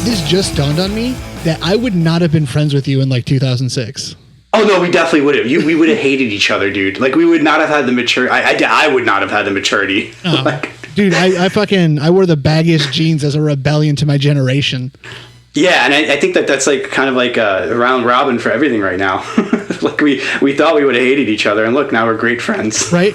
this just dawned on me that I would not have been friends with you in like 2006. Oh no, we definitely would have. We would have hated each other, dude. Like we would not have had the maturity. I would not have had the maturity. Oh, like, dude, I wore the baggiest jeans as a rebellion to my generation. Yeah, and I think that's like kind of like a round robin for everything right now. Like we thought we would have hated each other, and look, now we're great friends. Right.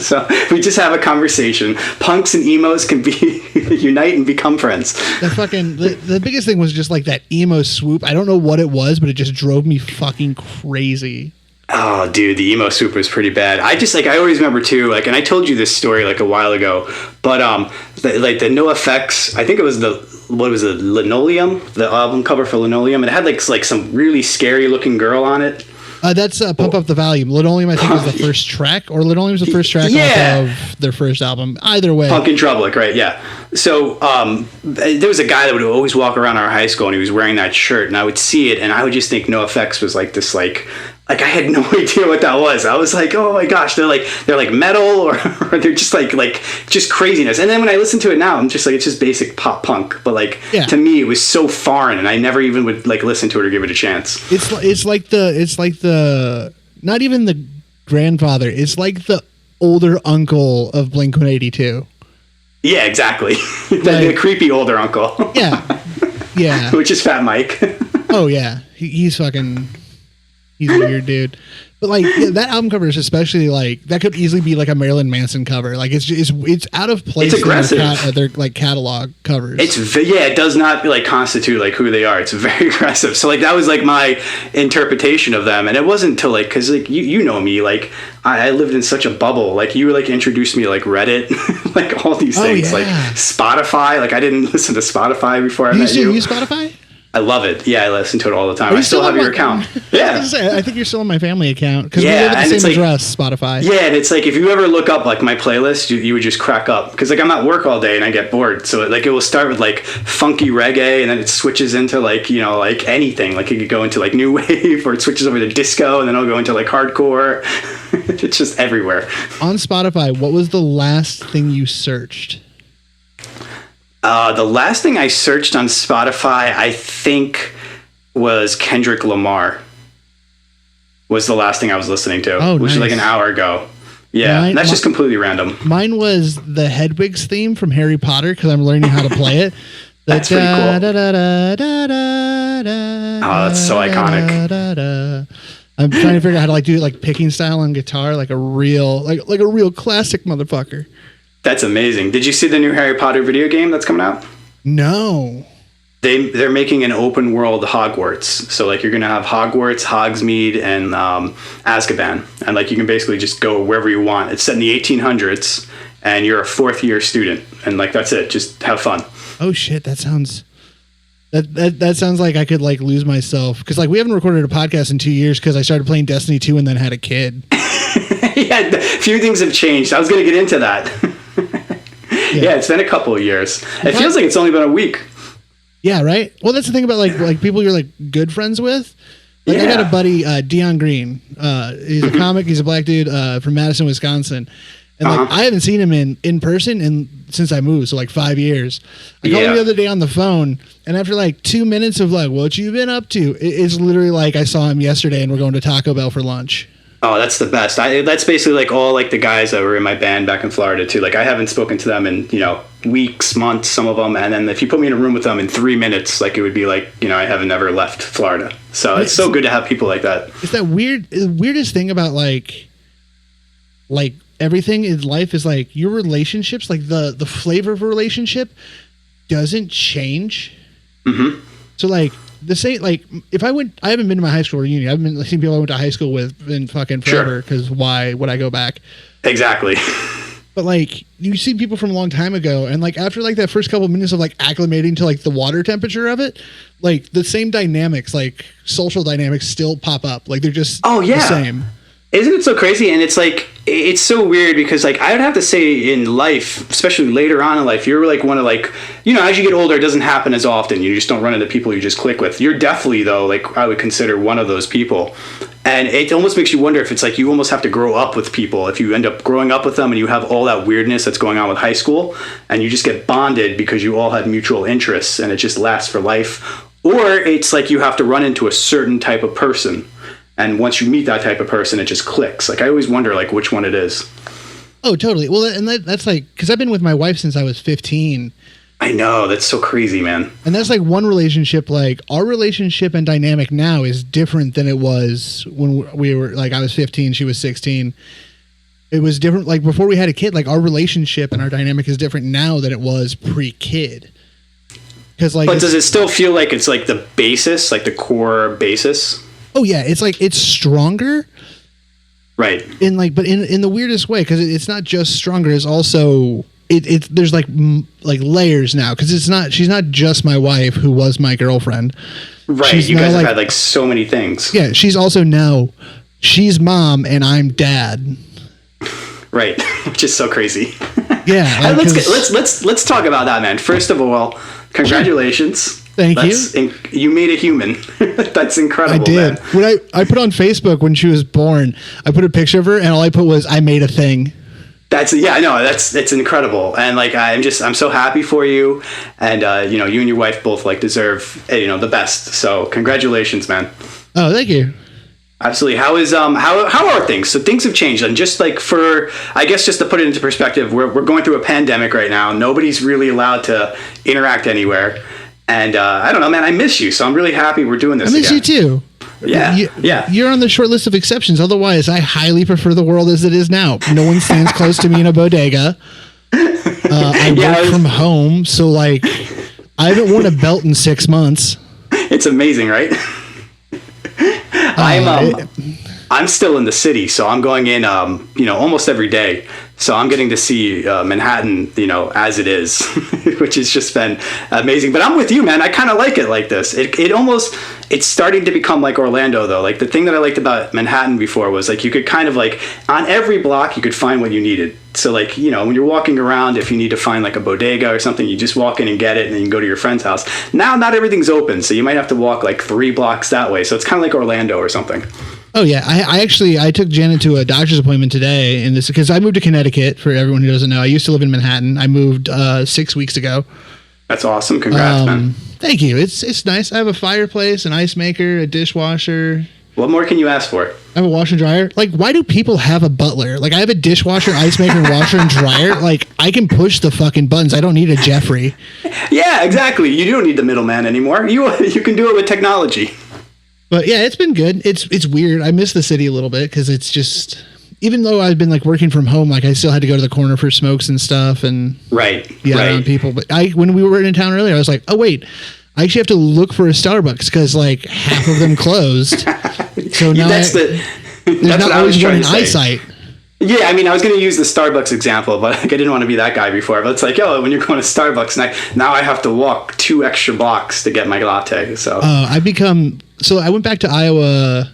So we just have a conversation. Punks and emos can be unite and become friends. The biggest thing was just like that emo swoop. I don't know what it was, but it just drove me fucking crazy. Oh, dude, the emo swoop was pretty bad. I always remember too, like, and I told you this story like a while ago, but the NOFX, I think it was Linoleum, the album cover for Linoleum, and it had like some really scary looking girl on it. That's Pump Up the Volume. Linoleum, I think, was the first track, or Linoleum was the first track off of their first album. Either way. Punk in Trouble, right, yeah. So there was a guy that would always walk around our high school, and he was wearing that shirt, and I would see it, and I would just think NoFX was like this, like I had no idea what that was. I was like, oh my gosh, they're like metal, or they're just like just craziness. And then when I listen to it now, I'm just like, it's just basic pop punk. But like to me, it was so foreign, and I never even would like listen to it or give it a chance. It's like the not even the grandfather. It's like the older uncle of Blink-182. Yeah, exactly. The creepy older uncle. Yeah. Which is Fat Mike. Oh yeah, he's a weird dude. But like that album cover is especially like that could easily be like a Marilyn Manson cover. Like it's out of place. It's aggressive. In their like catalog covers. It does not like constitute like who they are. It's very aggressive. So like that was like my interpretation of them, and it wasn't until like because like you know me, like I lived in such a bubble. Like you like introduced me to like Reddit, like all these things, like Spotify. Like I didn't listen to Spotify before I met you. You use Spotify? I love it. Yeah, I listen to it all the time. I still have your account. Yeah. I think you're still on my family account because we have the same address, Spotify. Yeah, and it's like if you ever look up like my playlist, you would just crack up because like I'm at work all day and I get bored. So it will start with like funky reggae and then it switches into like like anything. Like it could go into like new wave or it switches over to disco and then it'll go into like hardcore. It's just everywhere. On Spotify, what was the last thing you searched? The last thing I searched on Spotify, I think, was Kendrick Lamar. Was the last thing I was listening to, which is like an hour ago. Yeah, that's just completely random. Mine was the Hedwig's theme from Harry Potter because I'm learning how to play it. That's pretty cool. Oh, that's so iconic. I'm trying to figure out how to like do it like picking style on guitar, like a real classic motherfucker. That's amazing. Did you see the new Harry Potter video game that's coming out? No. They're making an open world Hogwarts. So like you're going to have Hogwarts, Hogsmeade, and Azkaban. And like you can basically just go wherever you want. It's set in the 1800s and you're a fourth year student. And like that's it. Just have fun. Oh shit, that sounds like I could like lose myself. Because like we haven't recorded a podcast in 2 years because I started playing Destiny 2 and then had a kid. Yeah, a few things have changed. I was going to get into that. Yeah, it's been a couple of years. It feels like it's only been a week. Yeah, right? Well, that's the thing about like people you're like good friends with. Like I got a buddy, Dion Green. He's a comic. He's a black dude from Madison, Wisconsin. And like I haven't seen him in person since I moved, so like 5 years. I called him the other day on the phone, and after like 2 minutes of like, what you been up to? It's literally like I saw him yesterday and we're going to Taco Bell for lunch. Oh, that's the best. That's basically like all like the guys that were in my band back in Florida too. Like I haven't spoken to them in, weeks, months, some of them. And then if you put me in a room with them in 3 minutes, like it would be like, I haven't never left Florida. So it's so good to have people like that. It's that weirdest thing about like everything in life is like your relationships, like the flavor of a relationship doesn't change. Mm-hmm. So like, the same, like if I haven't been to my high school reunion. I've been seeing people I went to high school with in fucking forever because why would I go back? Exactly. But like you see people from a long time ago, and like after like that first couple minutes of like acclimating to like the water temperature of it, like the same dynamics, like social dynamics, still pop up. Like they're just the same. Isn't it so crazy? And it's like, it's so weird because like I would have to say in life, especially later on in life, you're like one of like, as you get older, it doesn't happen as often. You just don't run into people you just click with. You're definitely though, like I would consider one of those people. And it almost makes you wonder if it's like you almost have to grow up with people. If you end up growing up with them and you have all that weirdness that's going on with high school, and you just get bonded because you all had mutual interests and it just lasts for life. Or it's like you have to run into a certain type of person. And once you meet that type of person, it just clicks. Like I always wonder like which one it is. Oh, totally. Well, and that's like, because I've been with my wife since I was 15. I know, that's so crazy, man. And that's like one relationship. Like our relationship and dynamic now is different than it was when we were like, I was 15, she was 16. It was different. Like before we had a kid, like our relationship and our dynamic is different now than it was pre-kid. Because like, but does it still feel like it's like the basis, like the core basis? Oh yeah, it's like it's stronger. Right. But in the weirdest way, because it's not just stronger. It's also it's there's like layers now, because she's not just my wife who was my girlfriend. Right. She's you guys have like, had like so many things. Yeah. She's also now she's mom and I'm dad. Right. Which is so crazy. Yeah. Like, let's talk about that, man. First of all, congratulations. Thank you. You made a human. That's incredible. I did. Man. When I put on Facebook when she was born, I put a picture of her and all I put was I made a thing. I know it's incredible, and like I'm so happy for you, and you and your wife both like deserve the best. So congratulations, man. Oh, thank you. Absolutely. How are things? So things have changed, and just like just to put it into perspective, we're going through a pandemic right now. Nobody's really allowed to interact anywhere, and I don't know, man. I miss you, so I'm really happy we're doing this. I miss you too. Yeah. You're on the short list of exceptions. Otherwise, I highly prefer the world as it is now. No one stands close to me in a bodega. I work from home, so like I haven't worn a belt in 6 months. It's amazing, right? I'm still in the city, so I'm going in almost every day. So I'm getting to see Manhattan, as it is, which has just been amazing. But I'm with you, man. I kind of like it like this. It's starting to become like Orlando, though. Like the thing that I liked about Manhattan before was like you could kind of like on every block you could find what you needed. So like, when you're walking around, if you need to find like a bodega or something, you just walk in and get it, and then you can go to your friend's house. Now, not everything's open, so you might have to walk like 3 blocks that way. So it's kind of like Orlando or something. Oh yeah, I took Janet to a doctor's appointment today in this because I moved to Connecticut. For everyone who doesn't know, I used to live in Manhattan. I moved 6 weeks ago. That's awesome. Congrats, man. Thank you. It's nice. I have a fireplace, an ice maker, a dishwasher. What more can you ask for? I have a washer and dryer. Like, why do people have a butler? Like, I have a dishwasher, ice maker, and washer and dryer. Like, I can push the fucking buttons. I don't need a Jeffrey. Yeah, exactly. You don't need the middleman anymore. You can do it with technology. But yeah, it's been good. It's weird. I miss the city a little bit because it's just, even though I've been like working from home, like I still had to go to the corner for smokes and stuff and around people. But when we were in town earlier, I was like, oh wait, I actually have to look for a Starbucks because like half of them closed. So now that's not always one in eyesight. Yeah, I mean, I was going to use the Starbucks example, but like, I didn't want to be that guy before. But it's like, when you're going to Starbucks, now I have to walk 2 extra blocks to get my latte. So I went back to Iowa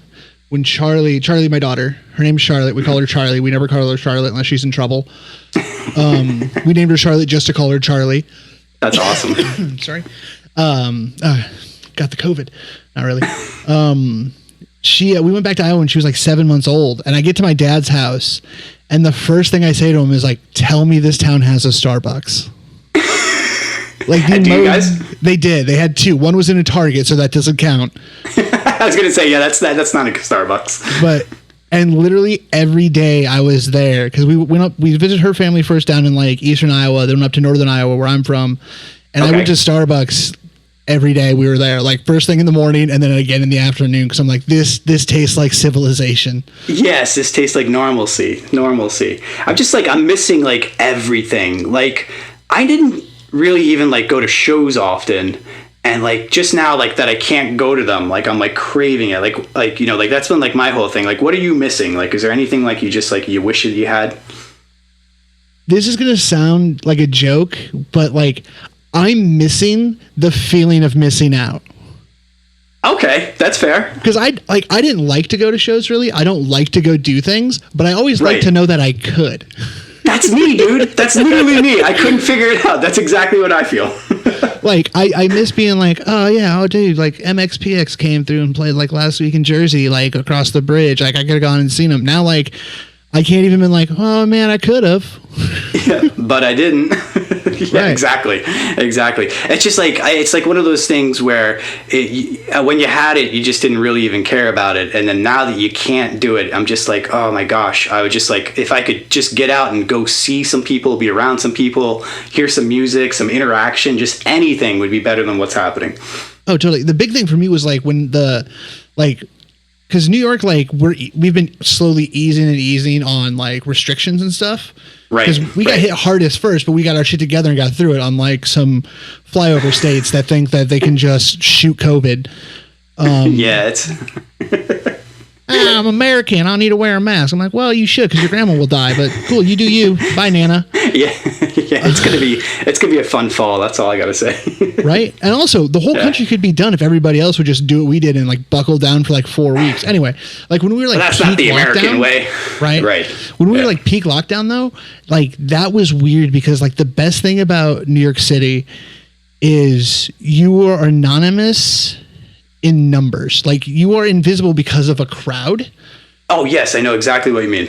when Charlie, my daughter, her name's Charlotte. We call her Charlie. We never call her Charlotte unless she's in trouble. We named her Charlotte just to call her Charlie. That's awesome. Sorry. Got the COVID. Not really. We went back to Iowa when she was like 7 months old, and I get to my dad's house, and the first thing I say to him is like, "Tell me this town has a Starbucks." Like, you guys? They did. They had 2. One was in a Target, so that doesn't count. I was gonna say, that's not a Starbucks. And literally every day I was there because we visited her family first down in like eastern Iowa, then went up to northern Iowa where I'm from, and I went to Starbucks. Every day we were there, like first thing in the morning and then again in the afternoon, because I'm like, this tastes like civilization. Yes, this tastes like normalcy. I'm just like, I'm missing like everything. Like, I didn't really even like go to shows often, and like just now, like that I can't go to them, like I'm like craving it. Like that's been like my whole thing. Like, what are you missing? Like, is there anything like you wish that you had? This is gonna sound like a joke, but like, I'm missing the feeling of missing out. Okay, that's fair. Because I didn't like to go to shows, really. I don't like to go do things, but I always like to know that I could. That's me, dude. That's literally me. I couldn't figure it out. That's exactly what I feel. Like I miss being like, oh yeah, oh dude, like MxPx came through and played like last week in Jersey, like across the bridge. Like I could have gone and seen him. Now like I can't even been like, oh man, I could have. Yeah, but I didn't. Yeah, right. Exactly. It's just like it's like one of those things where when you had it, you just didn't really even care about it, and then now that you can't do it, I'm just like, oh my gosh, I would just like if I could just get out and go see some people, be around some people, hear some music, some interaction, just anything would be better than what's happening. Oh, totally. The big thing for me was like when because New York, like we've been slowly easing on like restrictions and stuff. Right. Because we got hit hardest first, but we got our shit together and got through it. Unlike some flyover states that think that they can just shoot COVID. Yeah, it's. I'm American. I don't need to wear a mask. I'm like, well, you should because your grandma will die. But cool, you do you. Bye, Nana. Yeah, it's gonna be a fun fall. That's all I gotta say. Right, and also the whole country could be done if everybody else would just do what we did and like buckle down for like 4 weeks. Anyway, like when we were like, that's not the American way, right? Right. When we were like peak lockdown though, like that was weird because like the best thing about New York City is you are anonymous in numbers. Like you are invisible because of a crowd. Oh yes, I know exactly what you mean.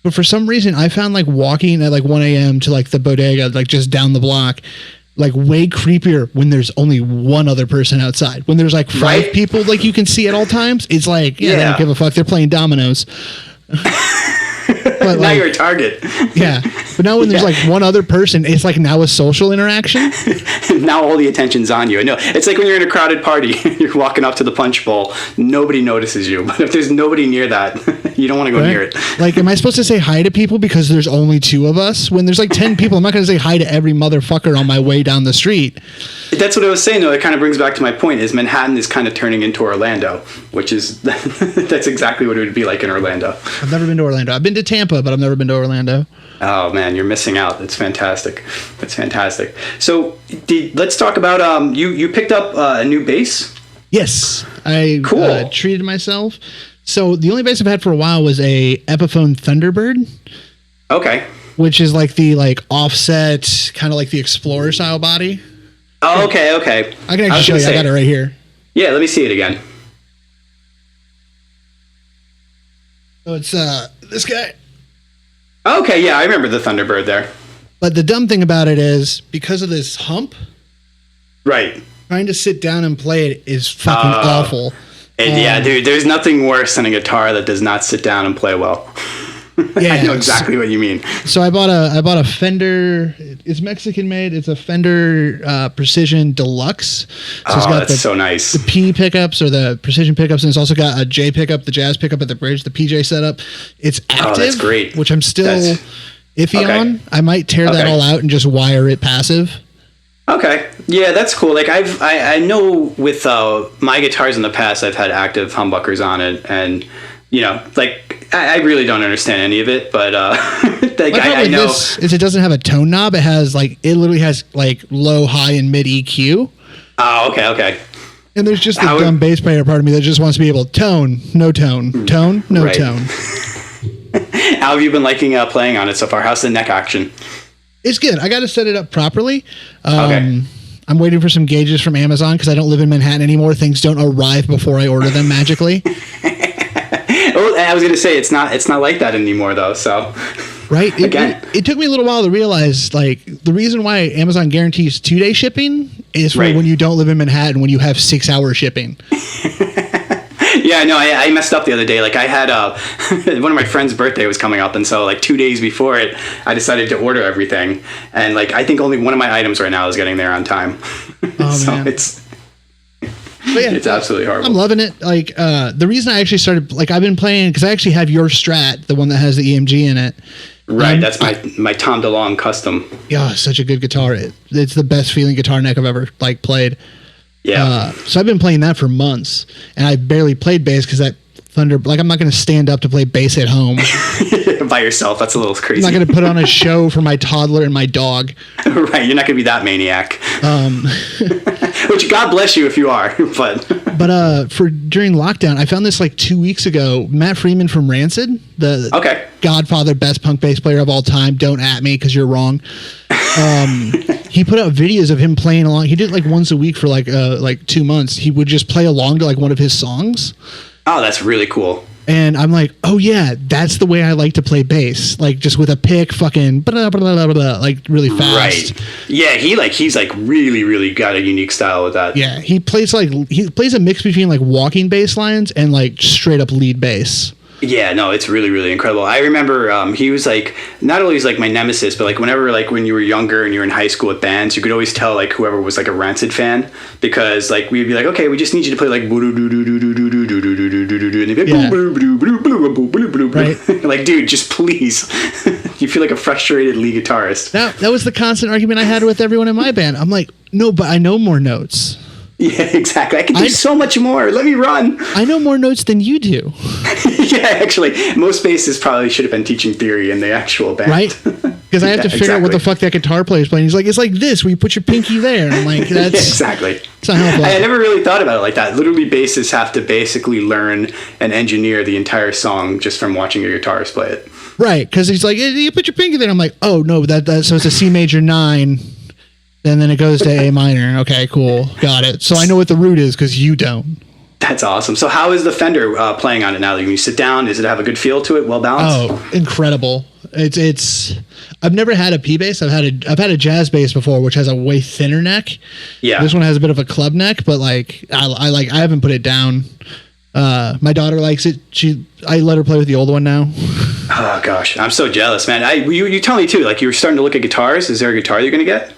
But for some reason I found like walking at like 1 a.m. to like the bodega, like just down the block, like way creepier when there's only one other person outside. When there's like five people like you can see at all times, it's like, they don't give a fuck. They're playing dominoes. But now like, you're a target. Yeah. But now when there's like one other person, it's like now a social interaction. Now all the attention's on you. I know. It's like when you're in a crowded party, you're walking up to the punch bowl, nobody notices you. But if there's nobody near that, you don't want to go near it. Like, am I supposed to say hi to people because there's only 2 of us? When there's like 10 people, I'm not going to say hi to every motherfucker on my way down the street. That's what I was saying, though. It kind of brings back to my point is Manhattan is kind of turning into Orlando, which is, that's exactly what it would be like in Orlando. I've never been to Orlando. I've been to Tampa, but I've never been to Orlando. Oh man, you're missing out. It's fantastic. It's fantastic. So let's talk about you picked up a new bass. Yes, I treated myself. So the only bass I've had for a while was a Epiphone Thunderbird. Okay. Which is like the offset, kind of like the Explorer style body. Oh, okay. I can actually show you. I got it right here. Yeah, let me see it again. So it's this guy. Okay, yeah, I remember the Thunderbird there. But the dumb thing about it is, because of this hump, right, trying to sit down and play it is fucking awful. Yeah, dude, there's nothing worse than a guitar that does not sit down and play well. Yeah, I know exactly what you mean. So I bought a Fender. It's Mexican made. It's a Fender Precision Deluxe. So it's got so nice. The P pickups or the Precision pickups, and it's also got a J pickup, the Jazz pickup at the bridge, the PJ setup. It's active. Oh, that's great. Which I'm still iffy on. I might tear that all out and just wire it passive. Okay. Yeah, that's cool. Like I know with my guitars in the past, I've had active humbuckers on it, and like. I really don't understand any of it, but like I know this is it doesn't have a tone knob. It literally has like low, high, and mid EQ. Oh, okay. And there's just the dumb bass player part of me that just wants to be able to tone, no tone, tone, no tone. How have you been liking playing on it so far? How's the neck action? It's good. I got to set it up properly. Okay. I'm waiting for some gauges from Amazon because I don't live in Manhattan anymore. Things don't arrive before I order them magically. Well, I was going to say it's not like that anymore though. So, right. It took me a little while to realize like the reason why Amazon guarantees 2-day shipping is for when you don't live in Manhattan, when you have 6-hour shipping. Yeah, no, I messed up the other day. Like I had one of my friend's birthday was coming up, and so like 2 days before it, I decided to order everything, and like I think only one of my items right now is getting there on time. Oh, so man. It's absolutely horrible. I'm loving it. Like the reason I actually started, like I've been playing because I actually have your Strat, the one that has the EMG in it. Right, that's my Tom DeLonge custom. Yeah, such a good guitar. It's the best feeling guitar neck I've ever like played. Yeah. So I've been playing that for months, and I barely played bass because that Thunder. Like I'm not going to stand up to play bass at home by yourself. That's a little crazy. I'm not going to put on a show for my toddler and my dog. Right, you're not going to be that maniac. Which God bless you if you are, but for during lockdown, I found this like 2 weeks ago. Matt Freeman from Rancid. Godfather, best punk bass player of all time. Don't at me because you're wrong. He put out videos of him playing along. He did it like once a week for like 2 months. He would just play along to like one of his songs. Oh, that's really cool. And I'm like, oh yeah, that's the way I like to play bass. Like just with a pick, fucking blah, blah, blah, blah, blah, like really fast. Right. Yeah, he's like really, really got a unique style with that. Yeah, he plays a mix between like walking bass lines and like straight up lead bass. Yeah, no, it's really, really incredible. I remember he was like, not only was like my nemesis, but like whenever like when you were younger and you were in high school with bands, you could always tell like whoever was like a Rancid fan, because like we'd be like, okay, we just need you to play like right. Like, dude, just please. You feel like a frustrated lead guitarist. That was the constant argument I had with everyone in my band. I'm like, no, but I know more notes. Yeah, exactly. I can do so much more. Let me run. I know more notes than you do. Yeah, actually, most bassists probably should have been teaching theory in the actual band. Right? Because I have to figure out what the fuck that guitar player is playing. He's like, it's like this, where you put your pinky there. And I'm like, that's... Yeah, exactly. That's not helpful. I never really thought about it like that. Literally, bassists have to basically learn and engineer the entire song just from watching a guitarist play it. Right, because he's like, you put your pinky there. I'm like, oh, no, so it's a C major 9... And then it goes to A minor. Okay, cool. Got it. So I know what the root is because you don't. That's awesome. So how is the Fender playing on it now? When you sit down, does it have a good feel to it? Well balanced? Oh, incredible. It's I've never had a P bass. I've had a jazz bass before, which has a way thinner neck. Yeah. This one has a bit of a club neck, but like I haven't put it down. My daughter likes it. I let her play with the old one now. Oh gosh, I'm so jealous, man. You tell me too. Like you were starting to look at guitars. Is there a guitar you're gonna get?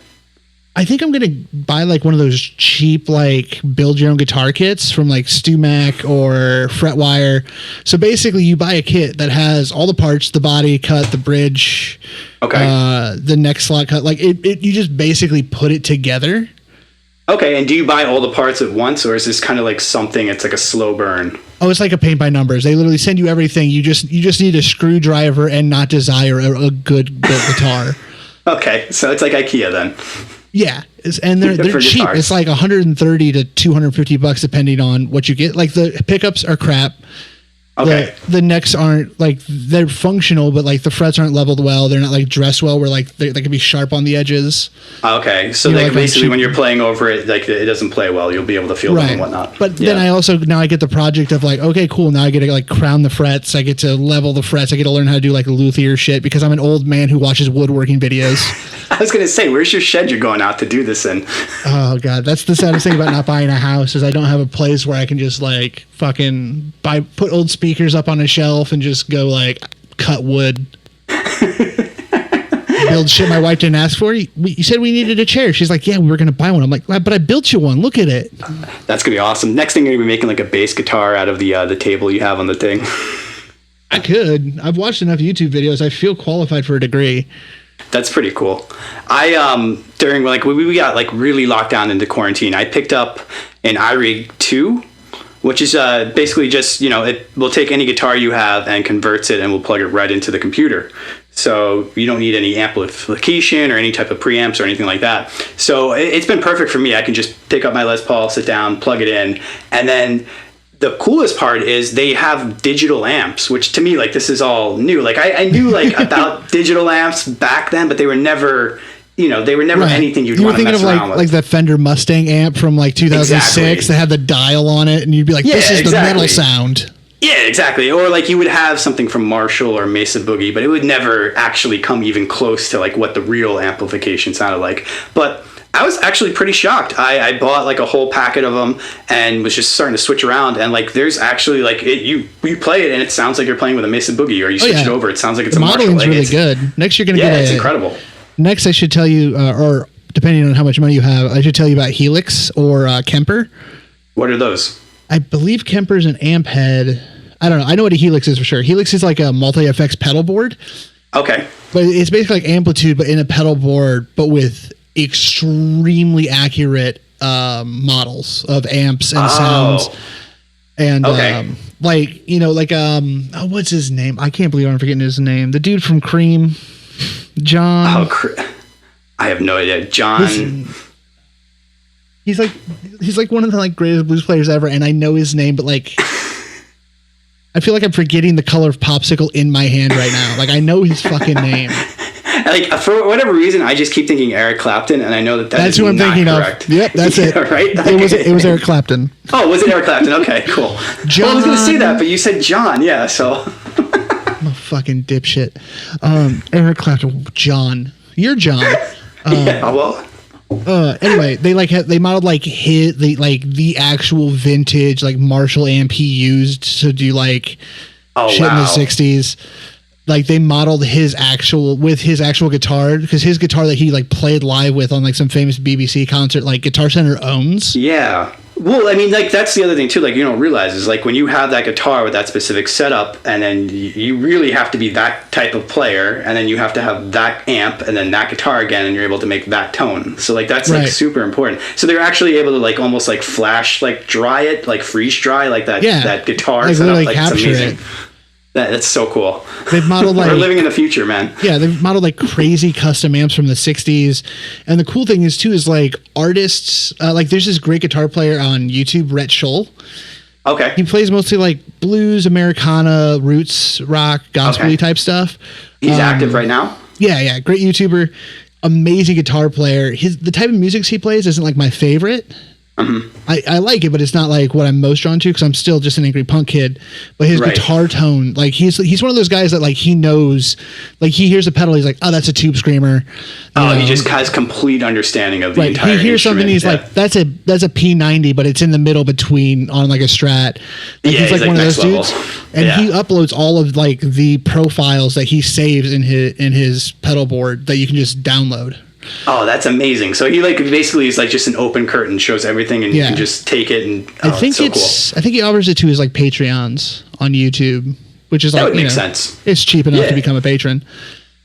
I think I'm going to buy like one of those cheap, like build your own guitar kits from like StewMac or Fretwire. So basically you buy a kit that has all the parts, the body cut, the bridge, the neck slot cut, like you just basically put it together. Okay. And do you buy all the parts at once, or is this kind of like something, it's like a slow burn? Oh, it's like a paint by numbers. They literally send you everything. You just need a screwdriver and not desire a good built guitar. Okay. So it's like IKEA then. Yeah, and they're cheap. Guitars. It's like $130 to $250 depending on what you get. Like the pickups are crap. Okay. The necks aren't like, they're functional, but like the frets aren't leveled well. They're not like dressed well, where like they can be sharp on the edges. Okay, so like basically when you're playing over it, like it doesn't play well, you'll be able to feel them and whatnot. But then I get the project of like, okay, cool. Now I get to like crown the frets. I get to level the frets. I get to learn how to do like luthier shit because I'm an old man who watches woodworking videos. I was gonna say, where's your shed you're going out to do this in? Oh god, that's the saddest thing about not buying a house, is I don't have a place where I can just like fucking put old speakers up on a shelf and just go like cut wood. Build shit my wife didn't ask for. You said we needed a chair. She's like, yeah, we were gonna buy one. I'm like, but I built you one. Look at it. That's gonna be awesome. Next thing, you're gonna be making like a bass guitar out of the table you have on the thing. I could. I've watched enough YouTube videos. I feel qualified for a degree. That's pretty cool. I during like we got like really locked down into quarantine, I picked up an iRig 2, which is basically just, it will take any guitar you have and converts it and will plug it right into the computer. So you don't need any amplification or any type of preamps or anything like that. So it's been perfect for me. I can just pick up my Les Paul, sit down, plug it in, and then the coolest part is they have digital amps, which to me, like, this is all new. Like I knew like about digital amps back then, but they were never, anything you'd want to mess around with. Like the Fender Mustang amp from like 2006 that had the dial on it, and you'd be like, this is the metal sound. Yeah, exactly. Or like you would have something from Marshall or Mesa Boogie, but it would never actually come even close to like what the real amplification sounded like. But I was actually pretty shocked. I bought like a whole packet of them and was just starting to switch around. And like, there's actually like you play it and it sounds like you're playing with a Mesa Boogie, or you switch it over, it sounds like it's a Marshall. The modeling's really good. Next, you're going to get it's incredible. Next, I should tell you, or depending on how much money you have, I should tell you about Helix or Kemper. What are those? I believe Kemper's an amp head. I don't know. I know what a Helix is for sure. Helix is like a multi-FX pedal board. Okay. But it's basically like Amplitube, but in a pedal board, but with extremely accurate models of amps and sounds. And what's his name? I can't believe I'm forgetting his name. The dude from Cream, John. I have no idea. John. He's like one of the like greatest blues players ever, and I know his name, but like I feel like I'm forgetting the color of popsicle in my hand right now. Like I know his fucking name. Like for whatever reason, I just keep thinking Eric Clapton, and I know that's who I'm thinking correct. of. Yep, that's it. Right? It was Eric Clapton. Oh, was it Eric Clapton? Okay, cool. John. Well, I was going to say that, but you said John. Yeah, so. I'm a fucking dipshit. Eric Clapton. John. You're John. Yeah. Well. Anyway, they modeled like the actual vintage like Marshall amp he used to do like shit in the 60s. Like they modeled his actual guitar, because his guitar that he like played live with on like some famous BBC concert, like Guitar Center owns. Yeah. Well, I mean, like that's the other thing too. Like you don't realize is like when you have that guitar with that specific setup, and then you really have to be that type of player, and then you have to have that amp and then that guitar again, and you're able to make that tone. So like that's like super important. So they're actually able to like almost like flash like dry it, like freeze dry like that that guitar like setup. Like it's amazing. It. That's so cool. They've modeled like we're living in the future, man. Yeah, they've modeled like crazy custom amps from the 60s. And the cool thing is too is like artists like there's this great guitar player on YouTube, Rhett Scholl. Okay. He plays mostly like blues, Americana, roots, rock, gospel-y type stuff. He's active right now? Yeah, great YouTuber, amazing guitar player. The type of music he plays isn't like my favorite. Mm-hmm. I like it, but it's not like what I'm most drawn to, because I'm still just an angry punk kid. But his guitar tone, like he's one of those guys that like he knows, like he hears a pedal, he's like, oh, that's a tube screamer. He just has complete understanding of the entire. He hears something, he's like, that's a P90, but it's in the middle between on like a Strat. Like, he's like one of those dudes, and he uploads all of like the profiles that he saves in his pedal board that you can just download. Oh, that's amazing. So he like basically is like just an open curtain, shows everything, and you can just take it and I think cool. I think he offers it to his like Patreons on YouTube, which is that like would make sense. It's cheap enough to become a patron.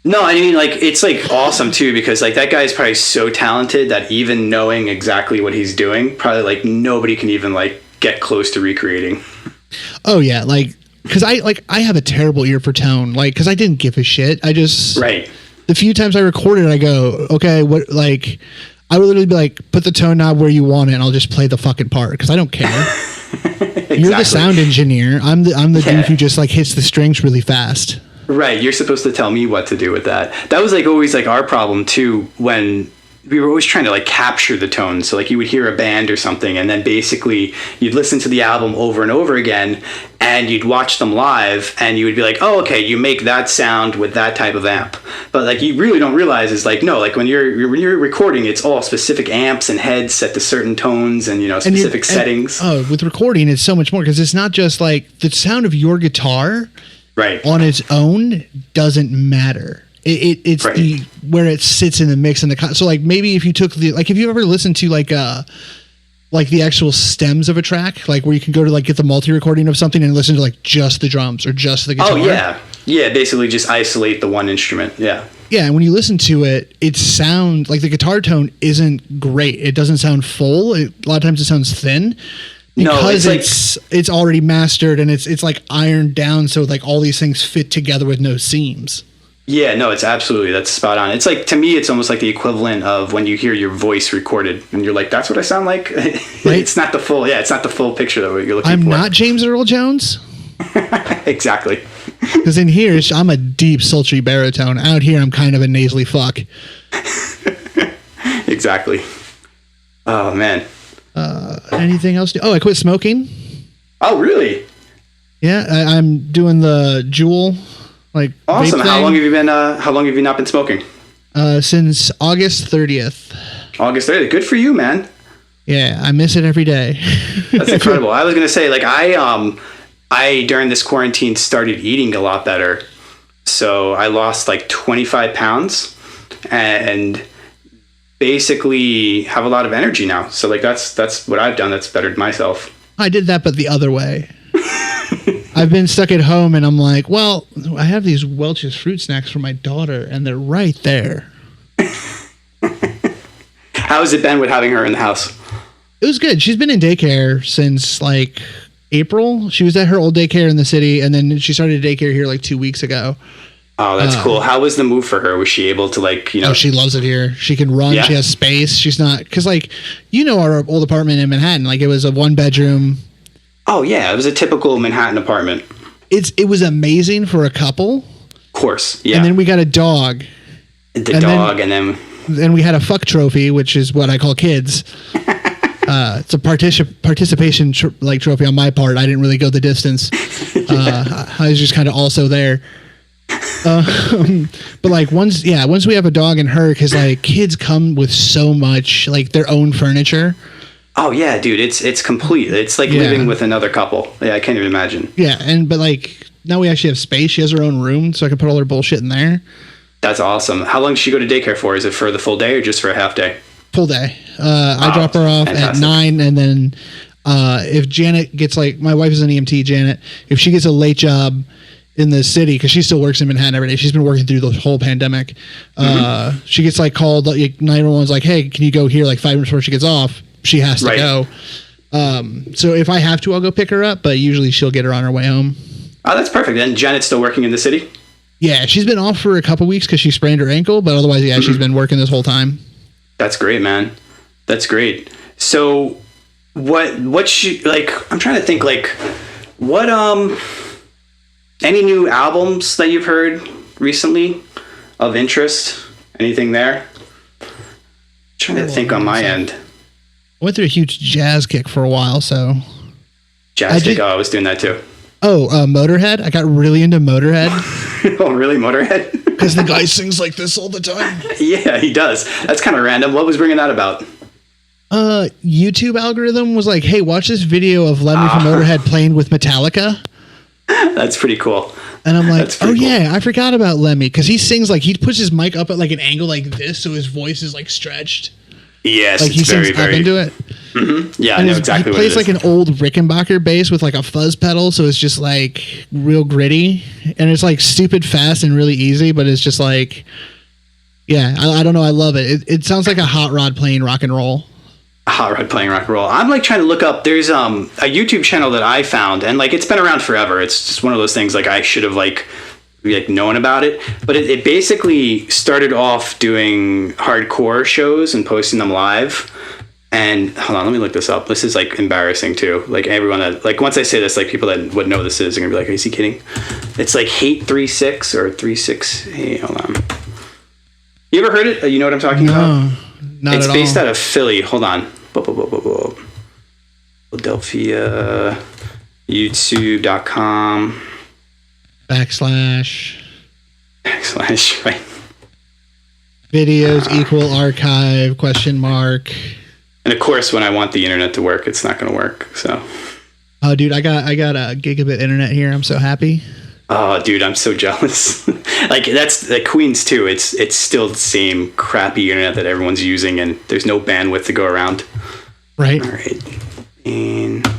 No, I mean like it's like awesome too, because like that guy is probably so talented that even knowing exactly what he's doing, probably like nobody can even like get close to recreating. Oh yeah, like because I have a terrible ear for tone, like because I didn't give a shit. I just the few times I recorded, I go, okay, what, like, I would literally be like, put the tone knob where you want it, and I'll just play the fucking part, because I don't care. Exactly. You're the sound engineer. I'm the dude who just, like, hits the strings really fast. Right. You're supposed to tell me what to do with that. That was, like, always, like, our problem, too, when we were always trying to, like, capture the tone. So, like, you would hear a band or something, and then basically you'd listen to the album over and over again, and you'd watch them live, and you would be like, oh, okay, you make that sound with that type of amp. But like you really don't realize is like, no, like when you're recording, it's all specific amps and heads set to certain tones and specific settings. With recording, it's so much more, because it's not just like the sound of your guitar on its own doesn't matter. It's where it sits in the mix and so like maybe if you took if you ever listened to like the actual stems of a track, like where you can go to like get the multi-recording of something and listen to like just the drums or just the guitar. Oh yeah, basically just isolate the one instrument. Yeah, and when you listen to it, it sounds like the guitar tone isn't great. It doesn't sound full. A lot of times it sounds thin because it's already mastered and it's like ironed down, so like all these things fit together with no seams. Yeah, no, that's spot on. It's like, to me, it's almost like the equivalent of when you hear your voice recorded and you're like, that's what I sound like. It's not the full picture that you're looking for. I'm not James Earl Jones. Exactly. Because in here, I'm a deep, sultry baritone. Out here, I'm kind of a nasally fuck. Exactly. Oh, man. Anything else? I quit smoking. Oh, really? Yeah, I'm doing the Juul. Like awesome. How long have you not been smoking? Since August 30th. August 30th. Good for you, man. Yeah, I miss it every day. That's incredible. I was gonna say, like, I during this quarantine started eating a lot better, so I lost like 25 pounds, and basically have a lot of energy now. So like that's what I've done. That's bettered myself. I did that, but the other way. I've been stuck at home and I'm like, well, I have these Welch's fruit snacks for my daughter and they're right there. How has it been with having her in the house? It was good. She's been in daycare since like April. She was at her old daycare in the city, and then she started daycare here like 2 weeks ago. Oh, that's cool. How was the move for her? Was she able to Oh, she loves it here. She can run. Yeah. She has space. She's not, because our old apartment in Manhattan, like it was a 1-bedroom. Oh yeah, it was a typical Manhattan apartment. It was amazing for a couple. Of course, yeah. And then we got a dog. And then we had a fuck trophy, which is what I call kids. It's a participation trophy on my part. I didn't really go the distance. I was just kind of also there. But like once we have a dog and her, because like kids come with so much like their own furniture. Oh yeah, dude, it's complete. It's like living with another couple. Yeah, I can't even imagine. Yeah, but like now we actually have space. She has her own room, so I can put all her bullshit in there. That's awesome. How long does she go to daycare for? Is it for the full day or just for a half day? Full day. I drop her off at 9, and then if Janet gets my wife is an EMT, Janet. If she gets a late job in the city, because she still works in Manhattan every day, she's been working through the whole pandemic. She gets called. 911's like, hey, can you go here? 5 minutes before she gets off, she has to go. So if I have to, I'll go pick her up. But usually she'll get her on her way home. Oh, that's perfect. And Janet's still working in the city? Yeah, she's been off for a couple weeks because she sprained her ankle, but otherwise, she's been working this whole time. That's great, man. That's great. So what she I'm trying to think what any new albums that you've heard recently of interest? Anything there? I'm trying to think on my end. I went through a huge jazz kick for a while, so jazz kick. I was doing that too. Oh, Motorhead. I got really into Motorhead. Oh, really? Motorhead? Because the guy sings like this all the time. Yeah, he does. That's kind of random. What was bringing that about? YouTube algorithm was like, hey, watch this video of Lemmy from Motorhead playing with Metallica. That's pretty cool. And I'm like, oh, yeah, I forgot about Lemmy. Because he sings he puts his mic up at an angle like this, so his voice is stretched. Yes, he sings up into it. Mm-hmm. Yeah, I know exactly what it is. He plays an old Rickenbacker bass with a fuzz pedal, so it's just real gritty, and it's stupid fast and really easy, but it's just I don't know, I love it. It sounds like a hot rod playing rock and roll. A hot rod playing rock and roll. I'm trying to look up. There's a YouTube channel that I found, and it's been around forever. It's just one of those things I should have known about it, but it basically started off doing hardcore shows and posting them live. And hold on, let me look this up. This is embarrassing too. Everyone that once I say this, people that would know this is are gonna be like, is he kidding? It's Hate 36 or 36. Hey, hold on. You ever heard it? You know what I'm talking about? Not it's at based all. out of Philly. Hold on. Philadelphia. YouTube.com. / right. Videos equal archive ? And of course, when I want the internet to work, it's not going to work. So. Oh, dude, I got a gigabit internet here. I'm so happy. Oh, dude, I'm so jealous. That's Queens too. It's still the same crappy internet that everyone's using, and there's no bandwidth to go around. Right. All right. And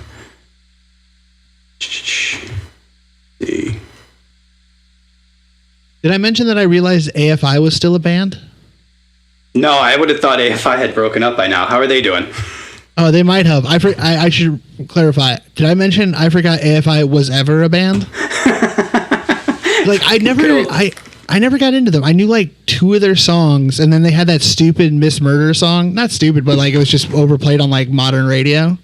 did I mention that I realized A.F.I was still a band? No, I would have thought A.F.I had broken up by now. How are they doing? Oh, they might have. I should clarify. Did I mention I forgot A.F.I was ever a band? I never got into them. I knew 2 of their songs, and then they had that stupid Miss Murder song. Not stupid, but it was just overplayed on modern radio.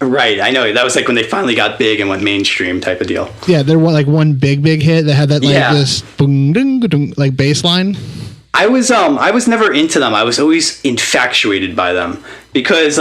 Right, I know. That was when they finally got big and went mainstream type of deal. Yeah, there was one big hit that had that this boom ding ding bass line. I was never into them. I was always infatuated by them because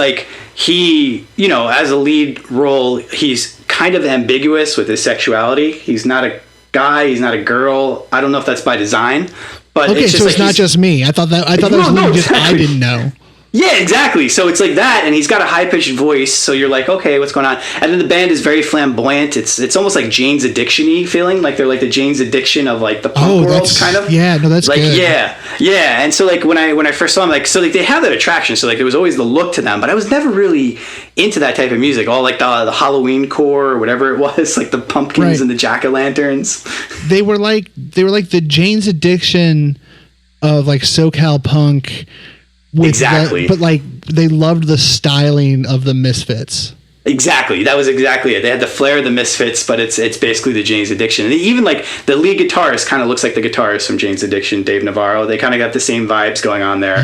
he, as a lead role, he's kind of ambiguous with his sexuality. He's not a guy, he's not a girl. I don't know if that's by design, but okay, it's just so it's not just me. I thought that was just I didn't know. Yeah, exactly. So it's that, and he's got a high-pitched voice, so you're okay, what's going on? And then the band is very flamboyant. It's almost like Jane's Addiction-y feeling, they're the Jane's Addiction of the punk world, kind of. Yeah, no, that's good. Yeah. And so when I first saw them, they have that attraction, so there was always the look to them, but I was never really into that type of music, all the Halloween core or whatever it was, the pumpkins and the jack-o'-lanterns. They were the Jane's Addiction of SoCal punk. Exactly. But they loved the styling of the Misfits. Exactly. That was exactly it. They had the flair of the Misfits, but it's basically the Jane's Addiction. And even the lead guitarist kind of looks like the guitarist from Jane's Addiction, Dave Navarro. They kind of got the same vibes going on there.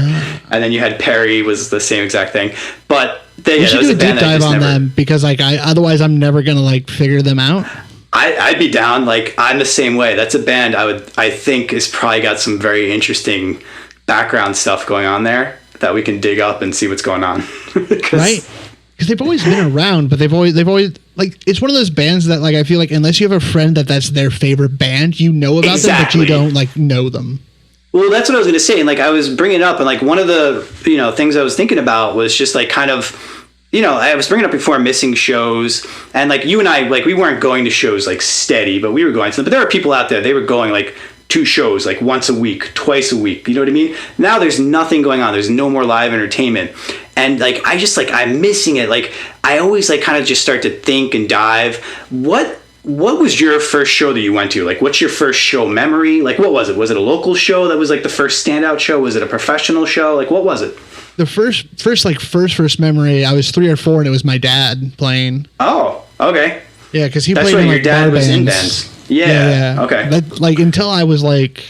And then you had Perry was the same exact thing. But we should do a deep dive on them because otherwise I'm never gonna figure them out. I'd be down. Like, I'm the same way. That's a band I think is probably got some very interesting background stuff going on there that we can dig up and see what's going on. Right? Because they've always been around, but they've always like, it's one of those bands that, like, I feel like unless you have a friend that's their favorite band, you know about them, but you don't like know them. Well, that's what I was going to say. And like, I was bringing it up, and like, one of the, things I was thinking about was just like kind of, I was bringing up before missing shows, and like you and I, like, we weren't going to shows like steady, but we were going to them. But there are people out there, they were going like 2 shows, like once a week, twice a week. You know what I mean? Now there's nothing going on. There's no more live entertainment. And like, I'm missing it. Like, I always like kind of just start to think and dive. What was your first show that you went to? Like, what's your first show memory? Like, what was it? Was it a local show that was like the first standout show? Was it a professional show? Like, what was it? The first memory, I was 3 or 4, and it was my dad playing. Oh, okay. Yeah, because he That's played right, in like your dad bar was bands. in bands. Yeah. Okay. That, like, until I was like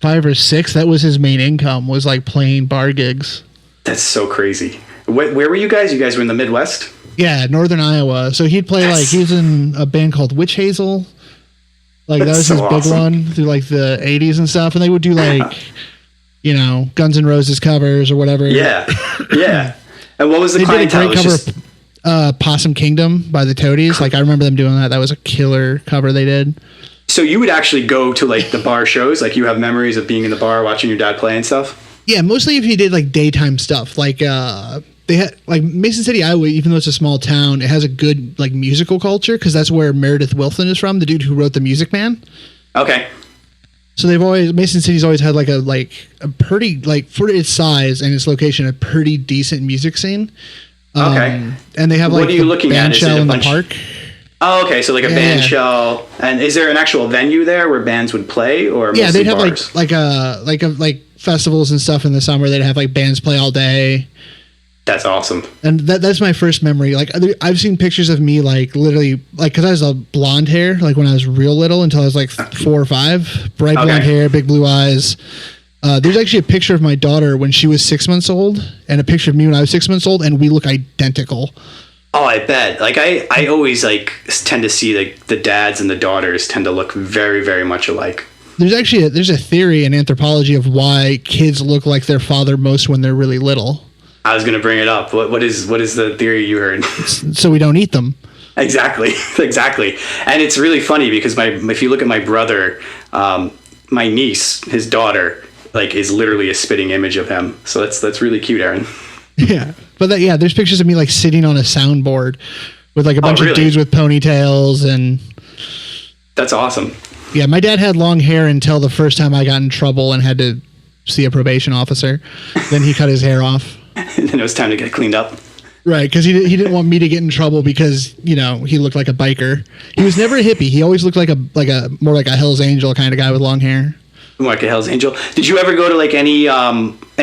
5 or 6, that was his main income, was like playing bar gigs. That's so crazy. Where were you guys? You guys were in the Midwest? Yeah, Northern Iowa. So he'd play like, he was in a band called Witch Hazel. Like, that was so his big awesome. one through like the 80s and stuff. And they would do like, Guns N' Roses covers or whatever. Yeah. Yeah. And what was the They did a clientele? great cover of Possum Kingdom by the Toadies. Like, I remember them doing that. That was a killer cover they did. So you would actually go to like the bar shows? Like, you have memories of being in the bar watching your dad play and stuff? Yeah, mostly if he did like daytime stuff. Like, they had like Mason City, Iowa, even though it's a small town, it has a good like musical culture, because that's where Meredith Wilson is from, the dude who wrote The Music Man. Okay. So Mason City's always had like a pretty, like, for its size and its location, a pretty decent music scene. Okay. And they have like what are you looking band at? Is it shell a in the bunch- park. Oh, okay. So like a band shell. And is there an actual venue there where bands would play, or mostly Yeah, they'd have bars? like festivals and stuff in the summer. They'd have like bands play all day. That's awesome. And that's my first memory. Like, I've seen pictures of me like literally, like, because I was a blonde hair like when I was real little until I was like 4 or 5. Bright blonde hair, big blue eyes. There's actually a picture of my daughter when she was 6 months old, and a picture of me when I was 6 months old, and we look identical. Oh, I bet. Like, I always like tend to see like the dads and the daughters tend to look very, very much alike. There's actually there's a theory in anthropology of why kids look like their father most when they're really little. I was going to bring it up. What is the theory you heard? So we don't eat them. Exactly. And it's really funny because if you look at my brother, my niece, his daughter, like, is literally a spitting image of him. So that's really cute, Aaron. Yeah. But there's pictures of me like sitting on a soundboard with like a bunch of dudes with ponytails, and that's awesome. Yeah, my dad had long hair until the first time I got in trouble and had to see a probation officer. Then he cut his hair off. And then it was time to get cleaned up. Right, because he didn't want me to get in trouble because, he looked like a biker. He was never a hippie. He always looked like a more like a Hell's Angel kind of guy with long hair. Like a Hell's Angel. Did you ever go to like any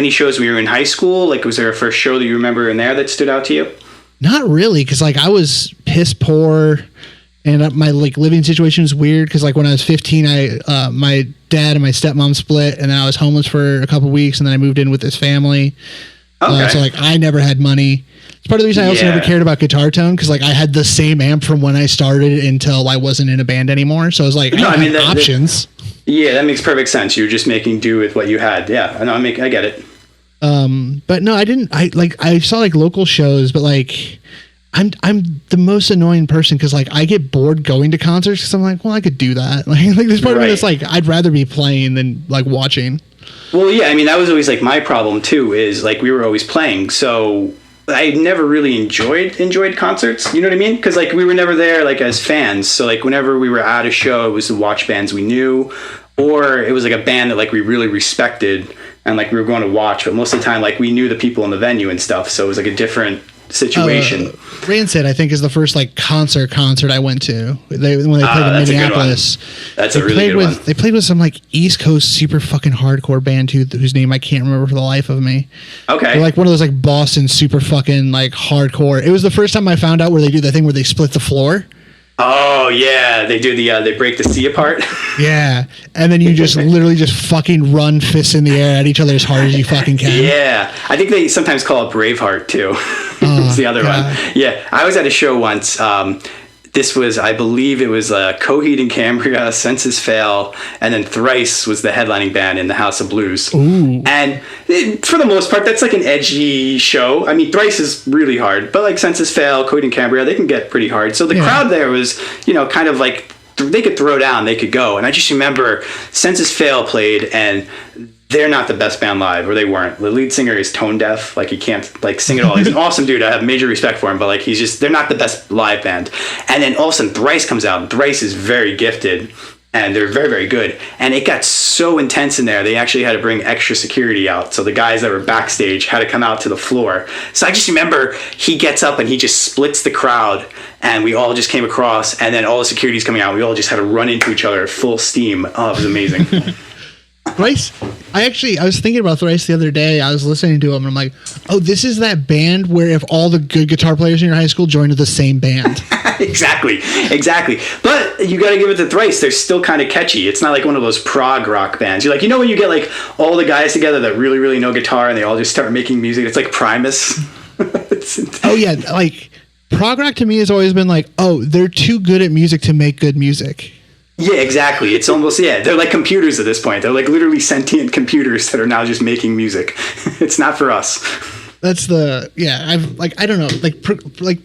shows when you were in high school? Like, was there a first show that you remember in there that stood out to you? Not really, because like I was piss poor, and my like living situation was weird. Because like when I was 15, my dad and my stepmom split, and then I was homeless for a couple weeks, and then I moved in with his family. Okay. So like I never had money. It's part of the reason I also never cared about guitar tone, because like I had the same amp from when I started until I wasn't in a band anymore. So I was like, I mean, options. Yeah, that makes perfect sense. You were just making do with what you had. Yeah, I get it. But no, I didn't. I saw like local shows, but like I'm the most annoying person because like I get bored going to concerts because I'm like, well, I could do that. Like there's part of me that's like, I'd rather be playing than like watching. Well, yeah, I mean, that was always like my problem too, is like we were always playing. So I never really enjoyed concerts. You know what I mean? Because like we were never there like as fans. So like whenever we were at a show, it was to watch bands we knew, or it was like a band that like we really respected and like we were going to watch. But most of the time, like we knew the people in the venue and stuff. So it was like a different situation. Rancid, I think, is the first like concert I went to. When they played in Minneapolis. That's a really good one. They played with some like East Coast super fucking hardcore band too, whose name I can't remember for the life of me. Okay. They're like one of those like Boston super fucking like hardcore. It was the first time I found out where they do that thing where they split the floor. Oh yeah, they do they break the sea apart. Yeah, and then you just literally just fucking run fists in the air at each other as hard as you fucking can. Yeah, I think they sometimes call it Braveheart too. It's the other one. Yeah, I was at a show once. this was, I believe it was Coheed and Cambria, Census Fail, and then Thrice was the headlining band in the House of Blues. Ooh. And for the most part, that's like an edgy show. I mean, Thrice is really hard, but like Census Fail, Coheed and Cambria, they can get pretty hard. So the crowd there was, kind of like, they could throw down, they could go. And I just remember Census Fail played, and they're not the best band live, or they weren't. The lead singer is tone deaf, like he can't like sing at all. He's an awesome dude. I have major respect for him, but like they're not the best live band. And then all of a sudden Thrice comes out, and Thrice is very gifted, and they're very, very good. And it got so intense in there, they actually had to bring extra security out. So the guys that were backstage had to come out to the floor. So I just remember he gets up and he just splits the crowd, and we all just came across, and then all the security's coming out. We all just had to run into each other at full steam. Oh, it was amazing. Thrice, I was thinking about Thrice the other day. I was listening to him, and I'm like, oh, this is that band where if all the good guitar players in your high school joined the same band. Exactly. But you got to give it to Thrice. They're still kind of catchy. It's not like one of those prog rock bands. You're like, when you get like all the guys together that really, really know guitar, and they all just start making music. It's like Primus. Oh yeah, like prog rock to me has always been like, oh, they're too good at music to make good music. Yeah, exactly. It's almost, they're like computers at this point. They're like literally sentient computers that are now just making music. It's not for us. That's I don't know,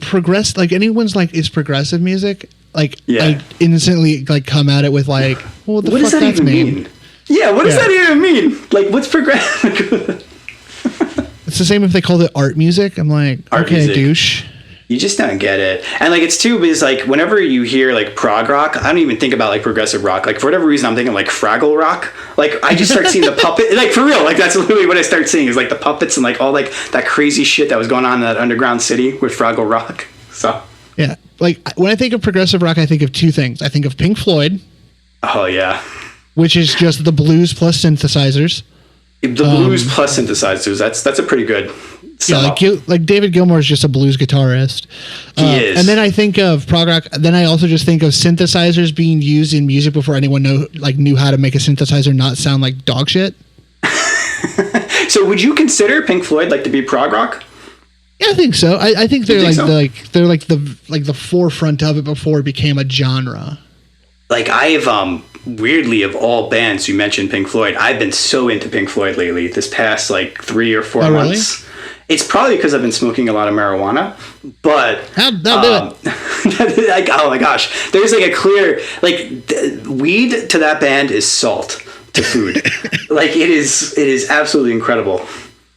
progress, like anyone's like, is progressive music? Like, I instantly like come at it with like, well, what the fuck does that even mean? Yeah, what does that even mean? Like, what's progressive? It's the same if they called it art music. I'm like, art music. Douche. You just don't get it. And like, it's too, because like whenever you hear like prog rock, I don't even think about like progressive rock. Like for whatever reason, I'm thinking like Fraggle Rock. Like I just start seeing the puppet, like for real. Like that's literally what I start seeing is like the puppets and like all like that crazy shit that was going on in that underground city with Fraggle Rock. So yeah, like when I think of progressive rock, I think of two things. I think of Pink Floyd. Oh yeah. Which is just the blues plus synthesizers. The blues plus synthesizers. That's a pretty good. Yeah, like David Gilmour is just a blues guitarist. He is. And then I think of prog rock. Then I also just think of synthesizers being used in music before anyone knew how to make a synthesizer not sound like dog shit. So would you consider Pink Floyd like to be prog rock? Yeah, I think so. I think they're the forefront of it before it became a genre. Like I've weirdly, of all bands, you mentioned Pink Floyd. I've been so into Pink Floyd lately. This past like 3 or 4 months. Really? It's probably because I've been smoking a lot of marijuana, but that'll do it. Like, oh my gosh, there's like a clear weed to that band is salt to food. Like it is absolutely incredible.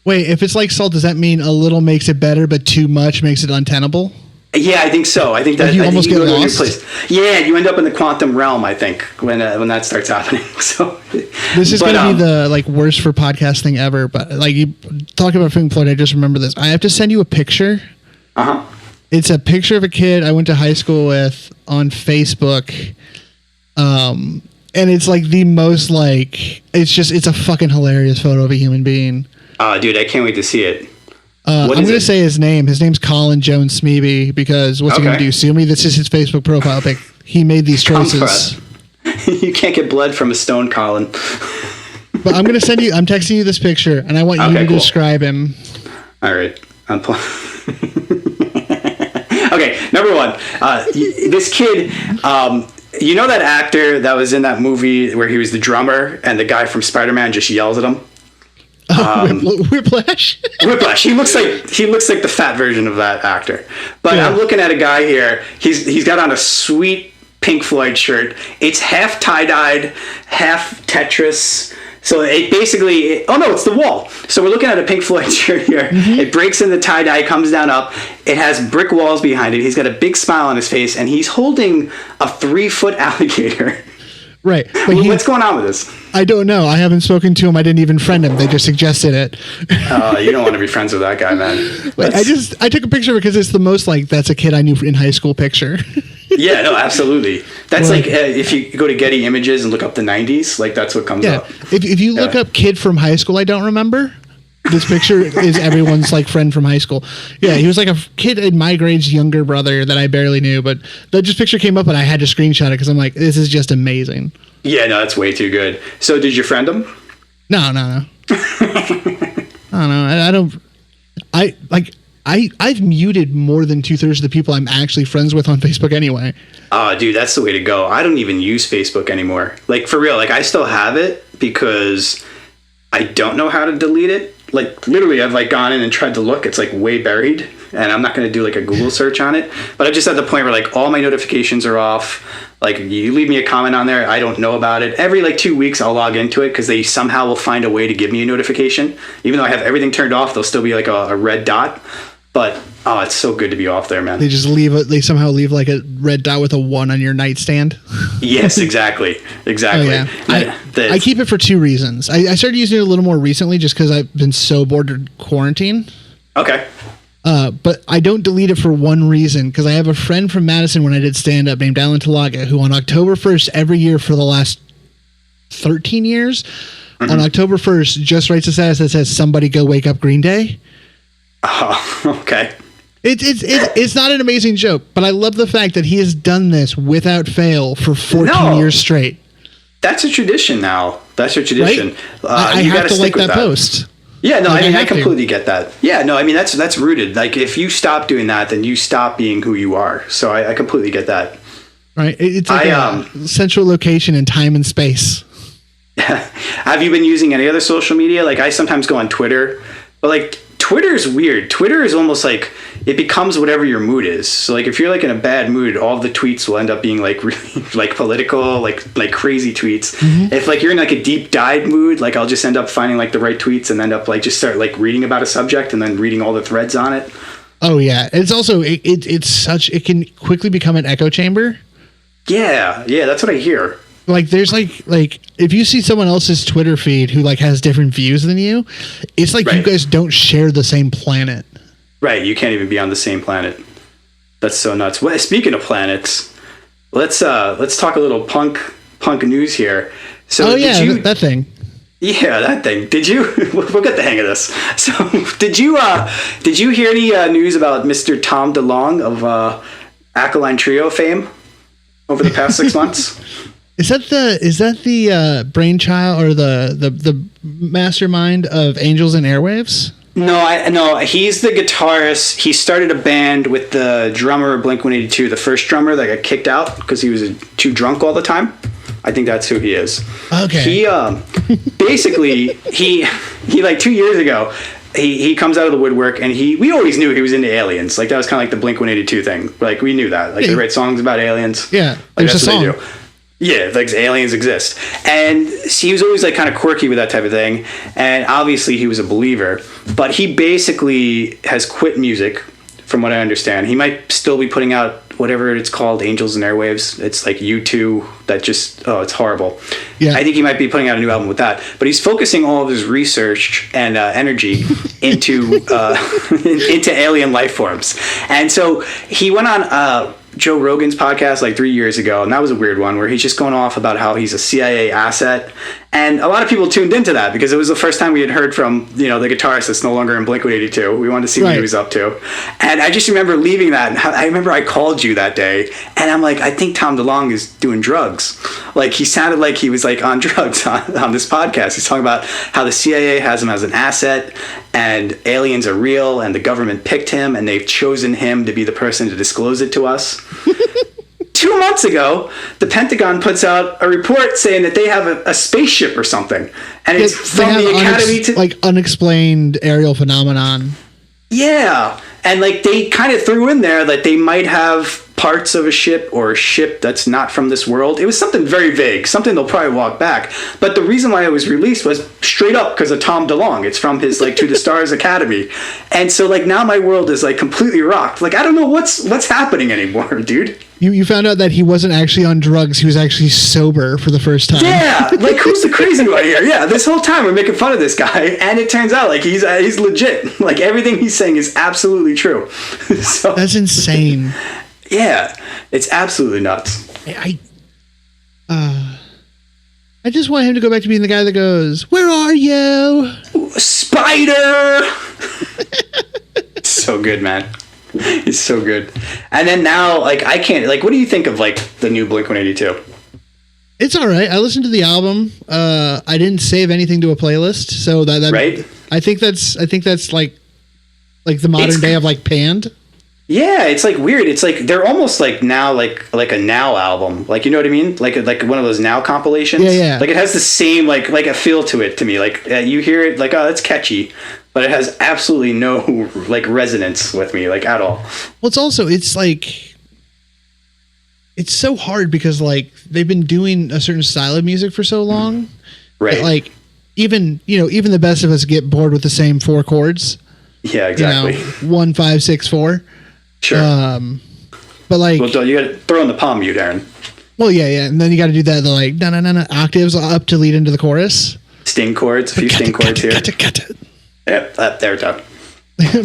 Wait, if it's like salt, does that mean a little makes it better, but too much makes it untenable? Yeah, I think so. I think that you almost get lost. Yeah, you end up in the quantum realm. I think when that starts happening. So this is going to be the worst for podcasting ever. But like you talk about Pink Floyd, I just remember this. I have to send you a picture. It's a picture of a kid I went to high school with on Facebook. And it's like the most it's a fucking hilarious photo of a human being. Dude, I can't wait to see it. I'm going to say his name. His name's Colin Jones Smeeby because what's he going to do? Sue me? This is his Facebook profile pic. He made these choices. You can't get blood from a stone, Colin. But I'm texting you this picture, and I want you to describe him. All right. Okay, number one. This kid, you know that actor that was in that movie where he was the drummer and the guy from Spider-Man just yells at him? Whiplash. Whiplash. He looks like the fat version of that actor. But I'm looking at a guy here. He's got on a sweet Pink Floyd shirt. It's half tie-dyed, half Tetris. So it basically, it's the wall. So we're looking at a Pink Floyd shirt here. Mm-hmm. It breaks in the tie-dye, comes down up. It has brick walls behind it. He's got a big smile on his face, and he's holding a 3-foot alligator. Right. But what's going on with this? I don't know. I haven't spoken to him. I didn't even friend him. They just suggested it. You don't want to be friends with that guy, man. I took a picture because it's the most that's a kid I knew in high school picture. Yeah, no, absolutely. That's if you go to Getty Images and look up the 90s, that's what comes up. If you look up kid from high school, I don't remember. This picture is everyone's friend from high school. Yeah, he was like a kid in my grade's younger brother that I barely knew, but that just picture came up and I had to screenshot it because I'm like, this is just amazing. Yeah, no, that's way too good. So did you friend him? No. I don't know. I've muted more than 2/3 of the people I'm actually friends with on Facebook anyway. Oh, dude, that's the way to go. I don't even use Facebook anymore. Like, for real, like, I still have it because I don't know how to delete it. Like, literally, I've, like, gone in and tried to look. It's, like, way buried, and I'm not going to do, like, a Google search on it. But I'm just at the point where, like, all my notifications are off. Like, you leave me a comment on there, I don't know about it. Every, like, 2 weeks, I'll log into it because they somehow will find a way to give me a notification. Even though I have everything turned off, there'll still be, like, a red dot. But, oh, it's so good to be off there, man. They just they somehow leave like a red dot with a 1 on your nightstand. Yes, exactly. Exactly. Oh, yeah. I keep it for 2 reasons. I started using it a little more recently just because I've been so bored of quarantine. Okay. But I don't delete it for one reason, because I have a friend from Madison when I did stand-up named Alan Talaga, who on October 1st every year for the last 13 years, on October 1st just writes a status that says, "Somebody go wake up Green Day." Oh, okay. It's not an amazing joke, but I love the fact that he has done this without fail for 14 years straight. That's a tradition now. That's a tradition. Right? I have to like that post. Yeah, no, like, I completely get that. Yeah, no, I mean, that's rooted. Like, if you stop doing that, then you stop being who you are. So I completely get that. Right. It's like a central location in time and space. Have you been using any other social media? Like, I sometimes go on Twitter, but, like, Twitter is weird. Twitter is almost like it becomes whatever your mood is. So, like, if you're like in a bad mood, all the tweets will end up being like really like political, like crazy tweets. If like you're in like a deep dive mood, like I'll just end up finding like the right tweets and end up like just start like reading about a subject and then reading all the threads on it. Oh yeah, it's also it can quickly become an echo chamber. Yeah, that's what I hear. Like there's like if you see someone else's Twitter feed who like has different views than you, it's like you guys don't share the same planet. Right, you can't even be on the same planet. That's so nuts. Well, speaking of planets, let's talk a little punk news here. So that thing. Yeah, that thing. Did you? We'll get the hang of this. So did you hear any news about Mr. Tom DeLonge of Alkaline Trio fame over the past 6 months? Is that the brainchild or the mastermind of Angels and Airwaves? No, he's the guitarist. He started a band with the drummer of Blink-182, the first drummer that got kicked out because he was too drunk all the time. I think that's who he is. Okay. He basically he like 2 years ago he comes out of the woodwork and we always knew he was into aliens. Like that was kind of like the Blink-182 thing. Like we knew that. Like they write songs about aliens. Yeah, like, there's a song. Yeah, like aliens exist. And he was always like kind of quirky with that type of thing. And obviously he was a believer. But he basically has quit music, from what I understand. He might still be putting out whatever it's called, Angels and Airwaves. It's like U2 that just, it's horrible. Yeah. I think he might be putting out a new album with that. But he's focusing all of his research and energy into alien life forms. And so he went on Joe Rogan's podcast like 3 years ago, and that was a weird one where he's just going off about how he's a CIA asset. And a lot of people tuned into that because it was the first time we had heard from, the guitarist that's no longer in Blink-182. We wanted to see what he was up to. And I just remember leaving that. And I remember I called you that day and I'm like, I think Tom DeLonge is doing drugs. Like he sounded like he was like on drugs on this podcast. He's talking about how the CIA has him as an asset and aliens are real and the government picked him and they've chosen him to be the person to disclose it to us. 2 months ago, the Pentagon puts out a report saying that they have a spaceship or something, and it's from the Academy like unexplained aerial phenomenon. Yeah, and like they kind of threw in there that they might have parts of a ship or a ship that's not from this world. It was something very vague, something they'll probably walk back. But the reason why it was released was straight up because of Tom DeLonge. It's from his like To the Stars Academy. And so like now my world is like completely rocked. Like I don't know what's happening anymore, dude. You found out that he wasn't actually on drugs. He was actually sober for the first time. Yeah, like who's the crazy one here? Yeah, this whole time we're making fun of this guy, and it turns out like he's legit. Like everything he's saying is absolutely true. So that's insane. Yeah, it's absolutely nuts. I just want him to go back to being the guy that goes, "Where are you, Spider?" So good, man. He's so good. And then now, like, I can't, like, what do you think of, like, the new Blink-182? It's all right. I listened to the album. I didn't save anything to a playlist, so that right? I think that's like Like the modern day of like panned. Yeah, it's like weird. It's like they're almost like now like a Now album. Like, you know what I mean? Like one of those Now compilations. Yeah. Like it has the same like a feel to it to me. Like you hear it like, oh, that's catchy, but it has absolutely no like resonance with me like at all. Well, it's like it's so hard because like they've been doing a certain style of music for so long. Right. That, like even the best of us get bored with the same 4 chords. Yeah, exactly. 1, 5, 6, 4. Sure. But like, well, you got to throw in the palm mute, Aaron. Well, yeah, and then you got to do that the like na octaves up to lead into the chorus. Sting chords, a few sting chords here. Yep, there it's out.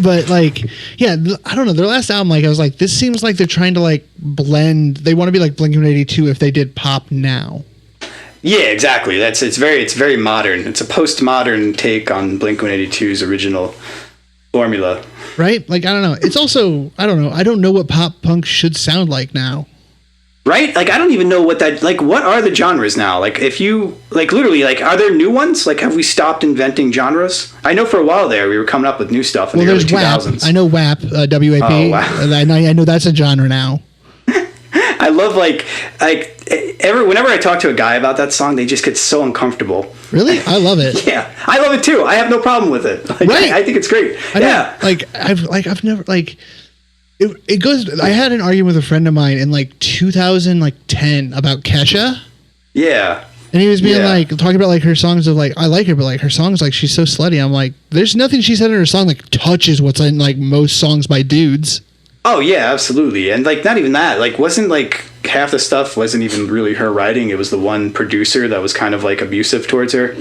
But like, yeah, I don't know. Their last album, like, I was like, this seems like they're trying to like blend. They want to be like Blink-182 if they did pop now. Yeah, exactly. It's very modern. It's a postmodern take on Blink-182's original formula. Right? Like, I don't know. It's also, I don't know. I don't know what pop punk should sound like now. Right? Like, I don't even know what are the genres now? Like, if you, like, literally, like, are there new ones? Like, have we stopped inventing genres? I know for a while there, we were coming up with new stuff in the early 2000s. W.A.P. I know W.A.P, W.A.P. Oh, wow. I know that's a genre now. I love, whenever I talk to a guy about that song, they just get so uncomfortable. Really? I love it. Yeah, I love it too. I have no problem with it. Like, right? I think it's great. I've never like it goes. I had an argument with a friend of mine in like 2010 about Kesha. Yeah. And he was being like talking about like her songs of like I like her, but like her songs like she's so slutty. I'm like, there's nothing she said in her song like touches what's in like most songs by dudes. Oh yeah, absolutely. And like not even that. Like wasn't like half the stuff wasn't even really her writing. It was the one producer that was kind of like abusive towards her.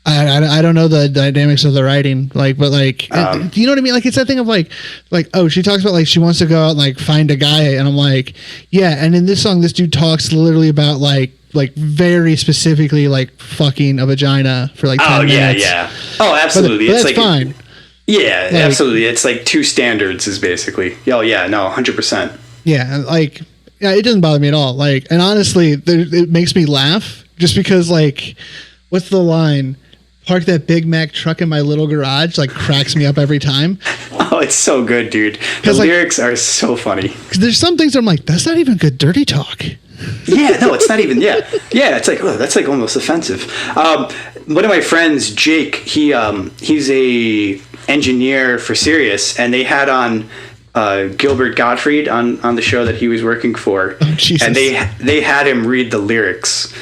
I don't know the dynamics of the writing, like, but like, do you know what I mean? Like, it's that thing of like, oh, she talks about like she wants to go out and like find a guy, and I'm like, yeah. And in this song, this dude talks literally about like very specifically like fucking a vagina for like 10 minutes. Yeah. Oh, absolutely. But that's fine. Yeah, like, absolutely. It's like two standards is basically. Oh yeah, no, 100%. Yeah, like, yeah, it doesn't bother me at all. Like, and honestly, it makes me laugh just because like, what's the line? Park that Big Mac truck in my little garage, like, cracks me up every time. Oh, it's so good, dude. The lyrics are so funny. Because there's some things I'm like, that's not even good dirty talk. Yeah, no, it's not even. Yeah, it's like, oh, that's like almost offensive. One of my friends, Jake, he's a engineer for Sirius, and they had on Gilbert Gottfried on the show that he was working for, and they had him read the lyrics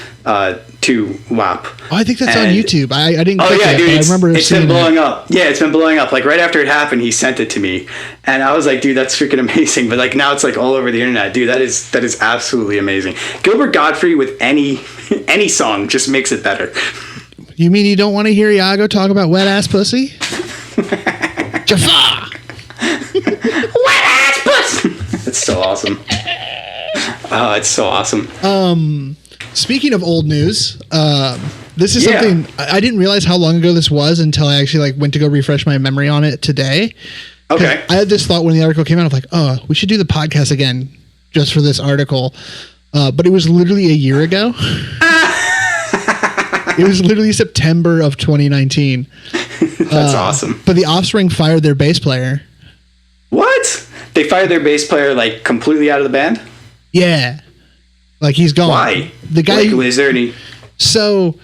to W.A.P. Oh, I think that's on YouTube. I didn't click it, dude, but I remember it's been blowing up. Yeah, it's been blowing up. Like right after it happened, he sent it to me, and I was like, dude, that's freaking amazing. But like now it's like all over the internet, dude. That is absolutely amazing. Gilbert Gottfried with any song just makes it better. You mean you don't want to hear Iago talk about wet ass pussy? Jafar! Wet ass pussy! That's so awesome. Oh, it's so awesome. Speaking of old news, this is something I didn't realize how long ago this was until I actually like went to go refresh my memory on it today. Okay. I had this thought when the article came out of like, oh, we should do the podcast again just for this article. But it was literally a year ago. It was literally September of 2019. That's awesome. But the Offspring fired their bass player. What? They fired their bass player like completely out of the band? Yeah. Like he's gone. Why? The guy. Like, is there any? So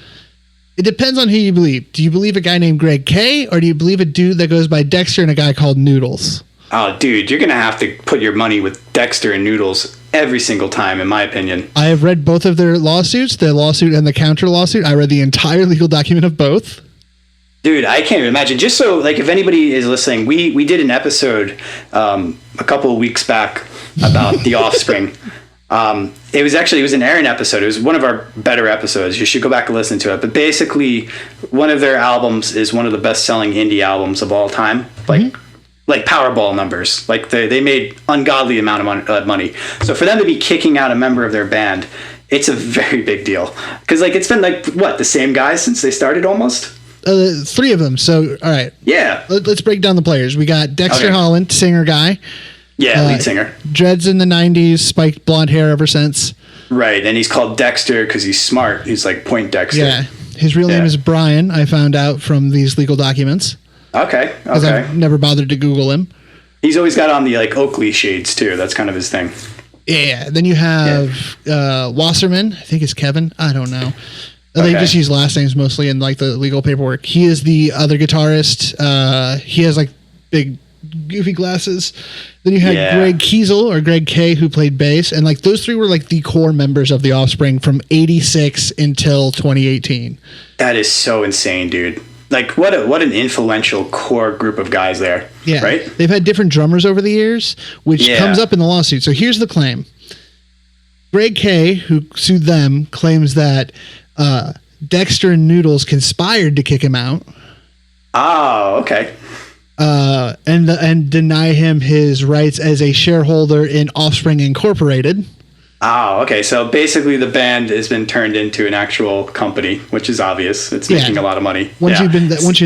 it depends on who you believe. Do you believe a guy named Greg K, or do you believe a dude that goes by Dexter and a guy called Noodles? Oh, dude, you're gonna have to put your money with Dexter and Noodles every single time, in my opinion. I have read both of their lawsuits, the lawsuit and the counter lawsuit. I read the entire legal document of both. Dude, I can't even imagine. Just so, like, if anybody is listening, we did an episode a couple of weeks back about the Offspring. It was an Aaron episode. It was one of our better episodes. You should go back and listen to it. But basically, one of their albums is one of the best-selling indie albums of all time. Like Powerball numbers. Like they made ungodly amount of money. So for them to be kicking out a member of their band, it's a very big deal. Because like it's been like what, the same guys since they started almost. 3 of them. So all right. Yeah. Let's break down the players. We got Dexter Holland, singer guy. Yeah, lead singer. Dreads in the 90s, spiked blonde hair ever since. Right, and he's called Dexter because he's smart. He's like Point Dexter. Yeah. His real name is Brian, I found out from these legal documents. Okay. Because I've never bothered to Google him. He's always got on the like Oakley shades too. That's kind of his thing. Yeah. Then you have Wasserman. I think it's Kevin. I don't know. They just use last names mostly in like the legal paperwork. He is the other guitarist. He has like big goofy glasses. Then you had Greg Kiesel or Greg K, who played bass, and like those three were like the core members of the Offspring from '86 until 2018. That is so insane, dude. Like what an influential core group of guys there. Yeah, right. They've had different drummers over the years, which comes up in the lawsuit. So here's the claim: Greg K, who sued them, claims that Dexter and Noodles conspired to kick him out. Oh, okay. And deny him his rights as a shareholder in Offspring Incorporated. Oh, okay. So basically the band has been turned into an actual company, which is obvious. It's making a lot of money. Once you're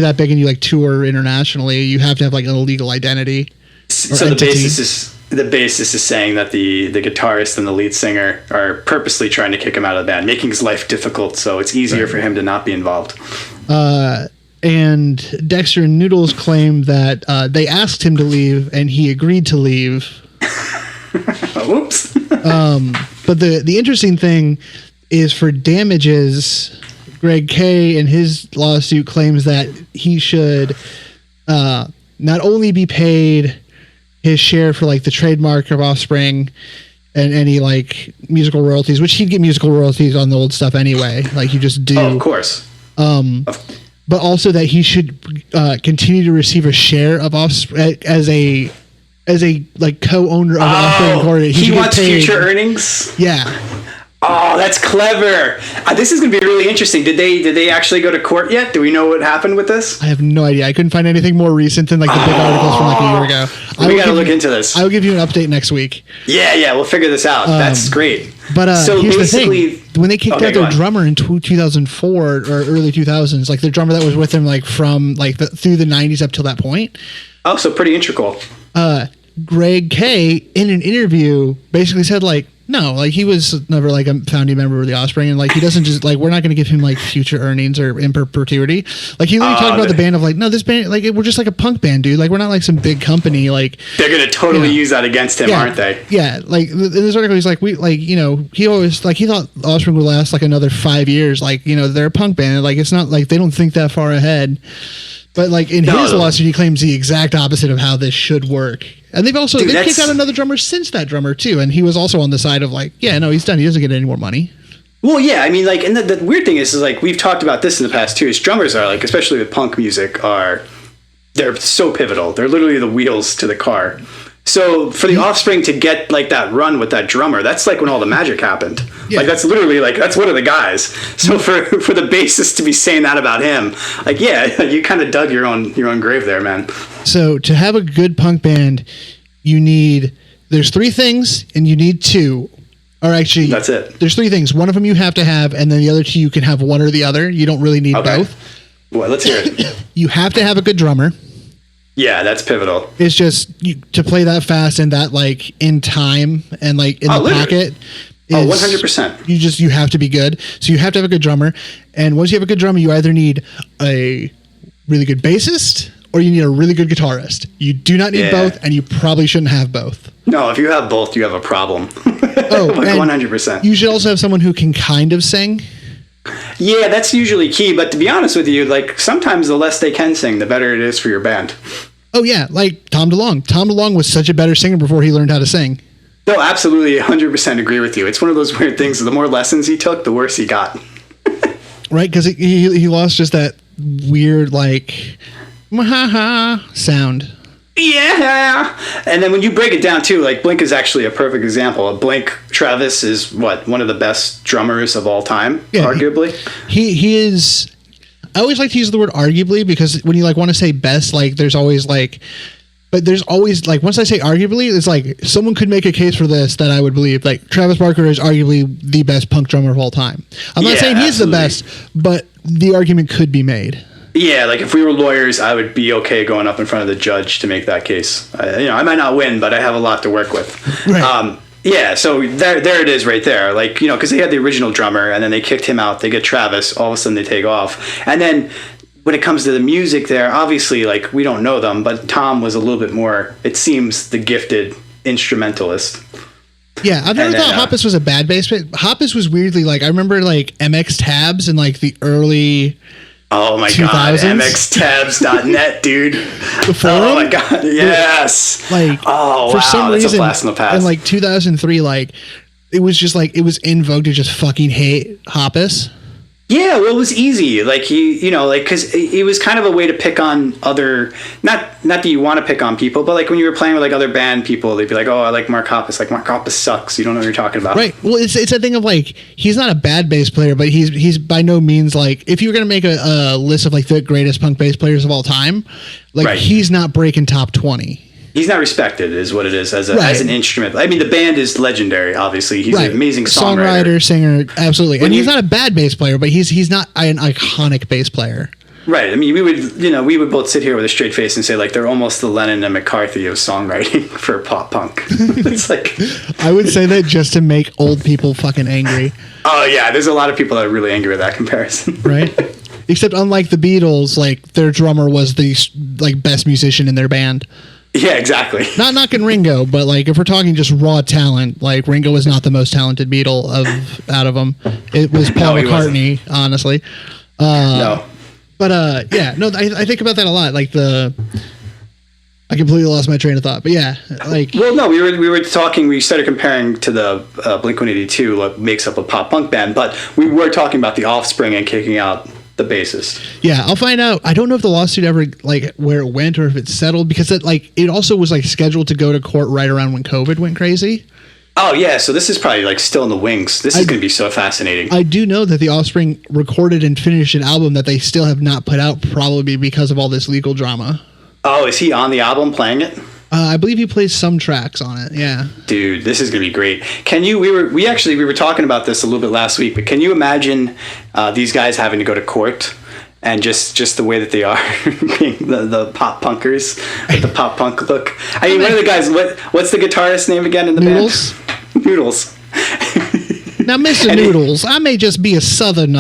that big and you like tour internationally, you have to have like a legal identity. So the bassist is saying that the guitarist and the lead singer are purposely trying to kick him out of the band, making his life difficult, so it's easier for him to not be involved. And Dexter and Noodles claim that they asked him to leave and he agreed to leave. Oops. But the interesting thing is for damages, Greg K in his lawsuit claims that he should not only be paid his share for like the trademark of Offspring and any like musical royalties, which he'd get musical royalties on the old stuff anyway, like you just do. Oh, of course. But also that he should continue to receive a share of Offspring as a like co-owner of Offspring Incorporated. He wants future earnings. Yeah. Oh, that's clever. This is going to be really interesting. Did they actually go to court yet? Do we know what happened with this? I have no idea. I couldn't find anything more recent than like the big articles from like a year ago. We got to look into this. I will give you an update next week. Yeah, we'll figure this out. That's great. But so here's the thing. When they kicked out their drummer in 2004 or early 2000s, like their drummer that was with them like from like through the 90s up till that point. Oh, so pretty integral. Greg K in an interview basically said like, no, like he was never like a founding member of the Offspring, and like he doesn't just like we're not going to give him like future earnings or in perpetuity. Like he literally talked about the band of like, no, this band like we're just like a punk band, dude. Like we're not like some big company. Like they're going to totally use that against him, aren't they? Yeah, like in this article, he's like he always like he thought Offspring would last like another 5 years. Like they're a punk band. Like it's not like they don't think that far ahead. But like in his lawsuit, he claims the exact opposite of how this should work. And they've kicked out another drummer since that drummer too, and he was also on the side of like, yeah, no, he's done. He doesn't get any more money. Well, yeah, I mean, like, and the weird thing is like we've talked about this in the past too. Is drummers are like, especially with punk music, they're so pivotal. They're literally the wheels to the car. So for the Offspring to get like that run with that drummer, that's like when all the magic happened. Yeah. Like that's literally like that's one of the guys. So for the bassist to be saying that about him, like yeah, you kind of dug your own grave there, man. So to have a good punk band, there's three things, and you need two. Or actually, that's it. There's three things. One of them you have to have, and then the other two you can have one or the other. You don't really need both. Well, let's hear it. You have to have a good drummer. Yeah, that's pivotal. It's just to play that fast and that like in time and like in the pocket. 100%. You have to be good. So you have to have a good drummer. And once you have a good drummer, you either need a really good bassist or you need a really good guitarist. You do not need both, and you probably shouldn't have both. No, if you have both, you have a problem. Like 100%. You should also have someone who can kind of sing. Yeah, that's usually key. But to be honest with you, like sometimes the less they can sing, the better it is for your band. Oh yeah, like Tom DeLonge. Tom DeLonge was such a better singer before he learned how to sing. No, absolutely, 100% agree with you. It's one of those weird things. The more lessons he took, the worse he got. Right, because he lost just that weird like sound. Yeah, and then when you break it down too, like Blink is actually a perfect example. Blink, Travis is one of the best drummers of all time, arguably. He is. I always like to use the word arguably because when you like want to say best, like there's always like, but there's always like once I say arguably, it's like someone could make a case for this that I would believe. Like Travis Barker is arguably the best punk drummer of all time. I'm not saying he's the best, but the argument could be made. Yeah, like if we were lawyers, I would be okay going up in front of the judge to make that case. I might not win, but I have a lot to work with. Right. Yeah, so there it is right there. Like, because they had the original drummer, and then they kicked him out. They get Travis. All of a sudden, they take off. And then when it comes to the music there, obviously, like, we don't know them, but Tom was a little bit more, it seems, the gifted instrumentalist. Yeah, I've never thought Hoppus was a bad bass player. Hoppus was weirdly, like, I remember, like, MX Tabs in, like, the early Oh my 2000s. God, MXTabs.net, dude. The forum? Oh my God, yes. Like, oh, for wow, some that's reason, a blast in the past. in, like, 2003, like, it was just, like, it was in vogue to just fucking hate Hoppus. Yeah, well, it was easy. Like, because it was kind of a way to pick on other, not that you want to pick on people, but like when you were playing with like other band people, they'd be like, oh, I like Mark Hoppus. Like, Mark Hoppus sucks. You don't know what you're talking about. Right. Well, it's a thing of like, he's not a bad bass player, but he's by no means like, if you were going to make a list of like the greatest punk bass players of all time, like Right. he's not breaking top 20. He's not respected, is what it is, as an instrument. I mean, the band is legendary, obviously. He's an amazing songwriter. Singer, absolutely. And he's not a bad bass player, but he's not an iconic bass player. Right. I mean, we would both sit here with a straight face and say, like, they're almost the Lennon and McCarthy of songwriting for pop punk. It's like... I would say that just to make old people fucking angry. Oh, yeah. There's a lot of people that are really angry with that comparison. Right? Except unlike the Beatles, like, their drummer was the, like, best musician in their band. Yeah, exactly. Not knocking Ringo, but like if we're talking just raw talent, like Ringo was not the most talented Beatle out of them. It was Paul McCartney, honestly. No. But yeah, no, I think about that a lot. Like I completely lost my train of thought. But yeah, like. Well, no, we were talking. We started comparing to the Blink-182, what makes up a pop punk band, but we were talking about the Offspring and kicking out the bassist. Yeah, I'll find out. I don't know if the lawsuit ever like where it went or if it's settled, because it also was like scheduled to go to court right around when COVID went crazy. Oh yeah, so this is probably like still in the wings. This is going to be so fascinating. I do know that the Offspring recorded and finished an album that they still have not put out, probably because of all this legal drama. Oh, is he on the album playing it? I believe he plays some tracks on it. Yeah, dude, this is gonna be great. Can you? We were talking about this a little bit last week, but can you imagine these guys having to go to court and just the way that they are, being the pop punkers with the pop punk look? I mean, one of the guys. What's the guitarist's name again in the Noodles? band? Noodles. Now, Mr. Noodles, I may just be a southern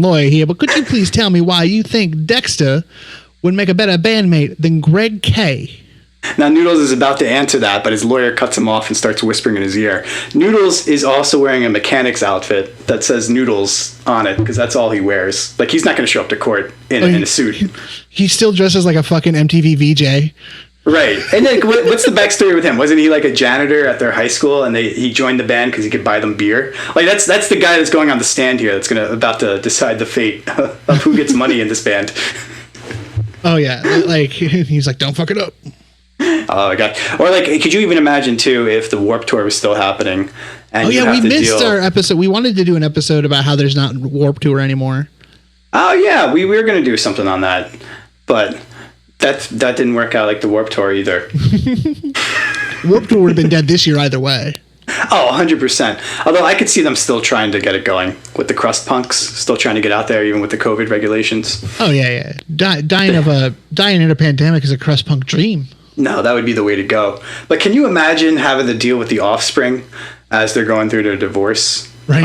lawyer here, but could you please tell me why you think Dexter would make a better bandmate than Greg K? Now, Noodles is about to answer that, but his lawyer cuts him off and starts whispering in his ear. Noodles is also wearing a mechanic's outfit that says Noodles on it, because that's all he wears. Like, he's not going to show up to court in a suit. He still dresses like a fucking MTV VJ. Right. And like, what's the backstory with him? Wasn't he like a janitor at their high school, and he joined the band because he could buy them beer? Like, that's the guy that's going on the stand here that's about to decide the fate of who gets money in this band. Oh, yeah. Like, he's like, don't fuck it up. Oh my God! Or like, could you even imagine too if the Warped Tour was still happening? And we missed our episode. We wanted to do an episode about how there's not Warped Tour anymore. Oh yeah, we were going to do something on that, but that didn't work out like the Warped Tour either. Warped Tour would have been dead this year either way. Oh, 100%. Although I could see them still trying to get it going with the crust punks, still trying to get out there even with the COVID regulations. Oh yeah. Dying in a pandemic is a crust punk dream. No, that would be the way to go. But can you imagine having to deal with the Offspring as they're going through their divorce, right?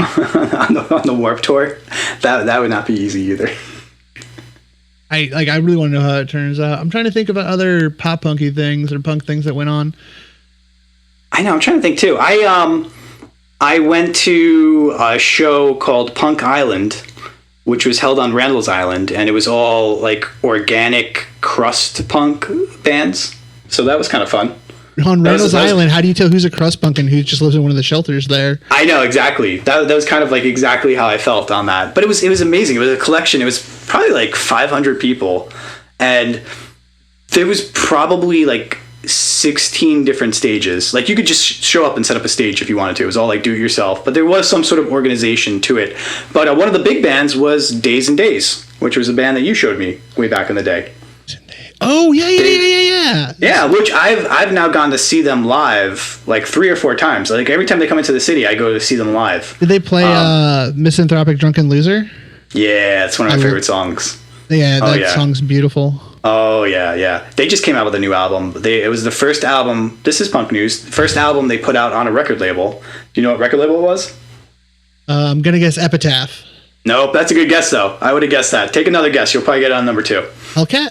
on the Warped Tour? That would not be easy either. I really want to know how it turns out. I'm trying to think about other pop punky things or punk things that went on. I know. I'm trying to think too. I went to a show called Punk Island, which was held on Randall's Island, and it was all like organic crust punk bands. So that was kind of fun. On Randall's Island, how do you tell who's a crust punk and who just lives in one of the shelters there? I know, exactly. That was kind of like exactly how I felt on that. But it was amazing. It was a collection. It was probably like 500 people. And there was probably like 16 different stages. Like, you could just show up and set up a stage if you wanted to. It was all like do it yourself. But there was some sort of organization to it. But one of the big bands was Daze and Daze, which was a band that you showed me way back in the day. Oh yeah. Yeah, which I've now gone to see them live like 3 or 4 times. Like, every time they come into the city, I go to see them live. Did they play Misanthropic Drunken Loser? Yeah, it's one of my favorite songs. Yeah, that song's beautiful. Oh yeah. They just came out with a new album. It was the first album. This is punk news. The first album they put out on a record label. Do you know what record label it was? I'm gonna guess Epitaph. Nope, that's a good guess though. I would have guessed that. Take another guess. You'll probably get it on number 2. Hellcat?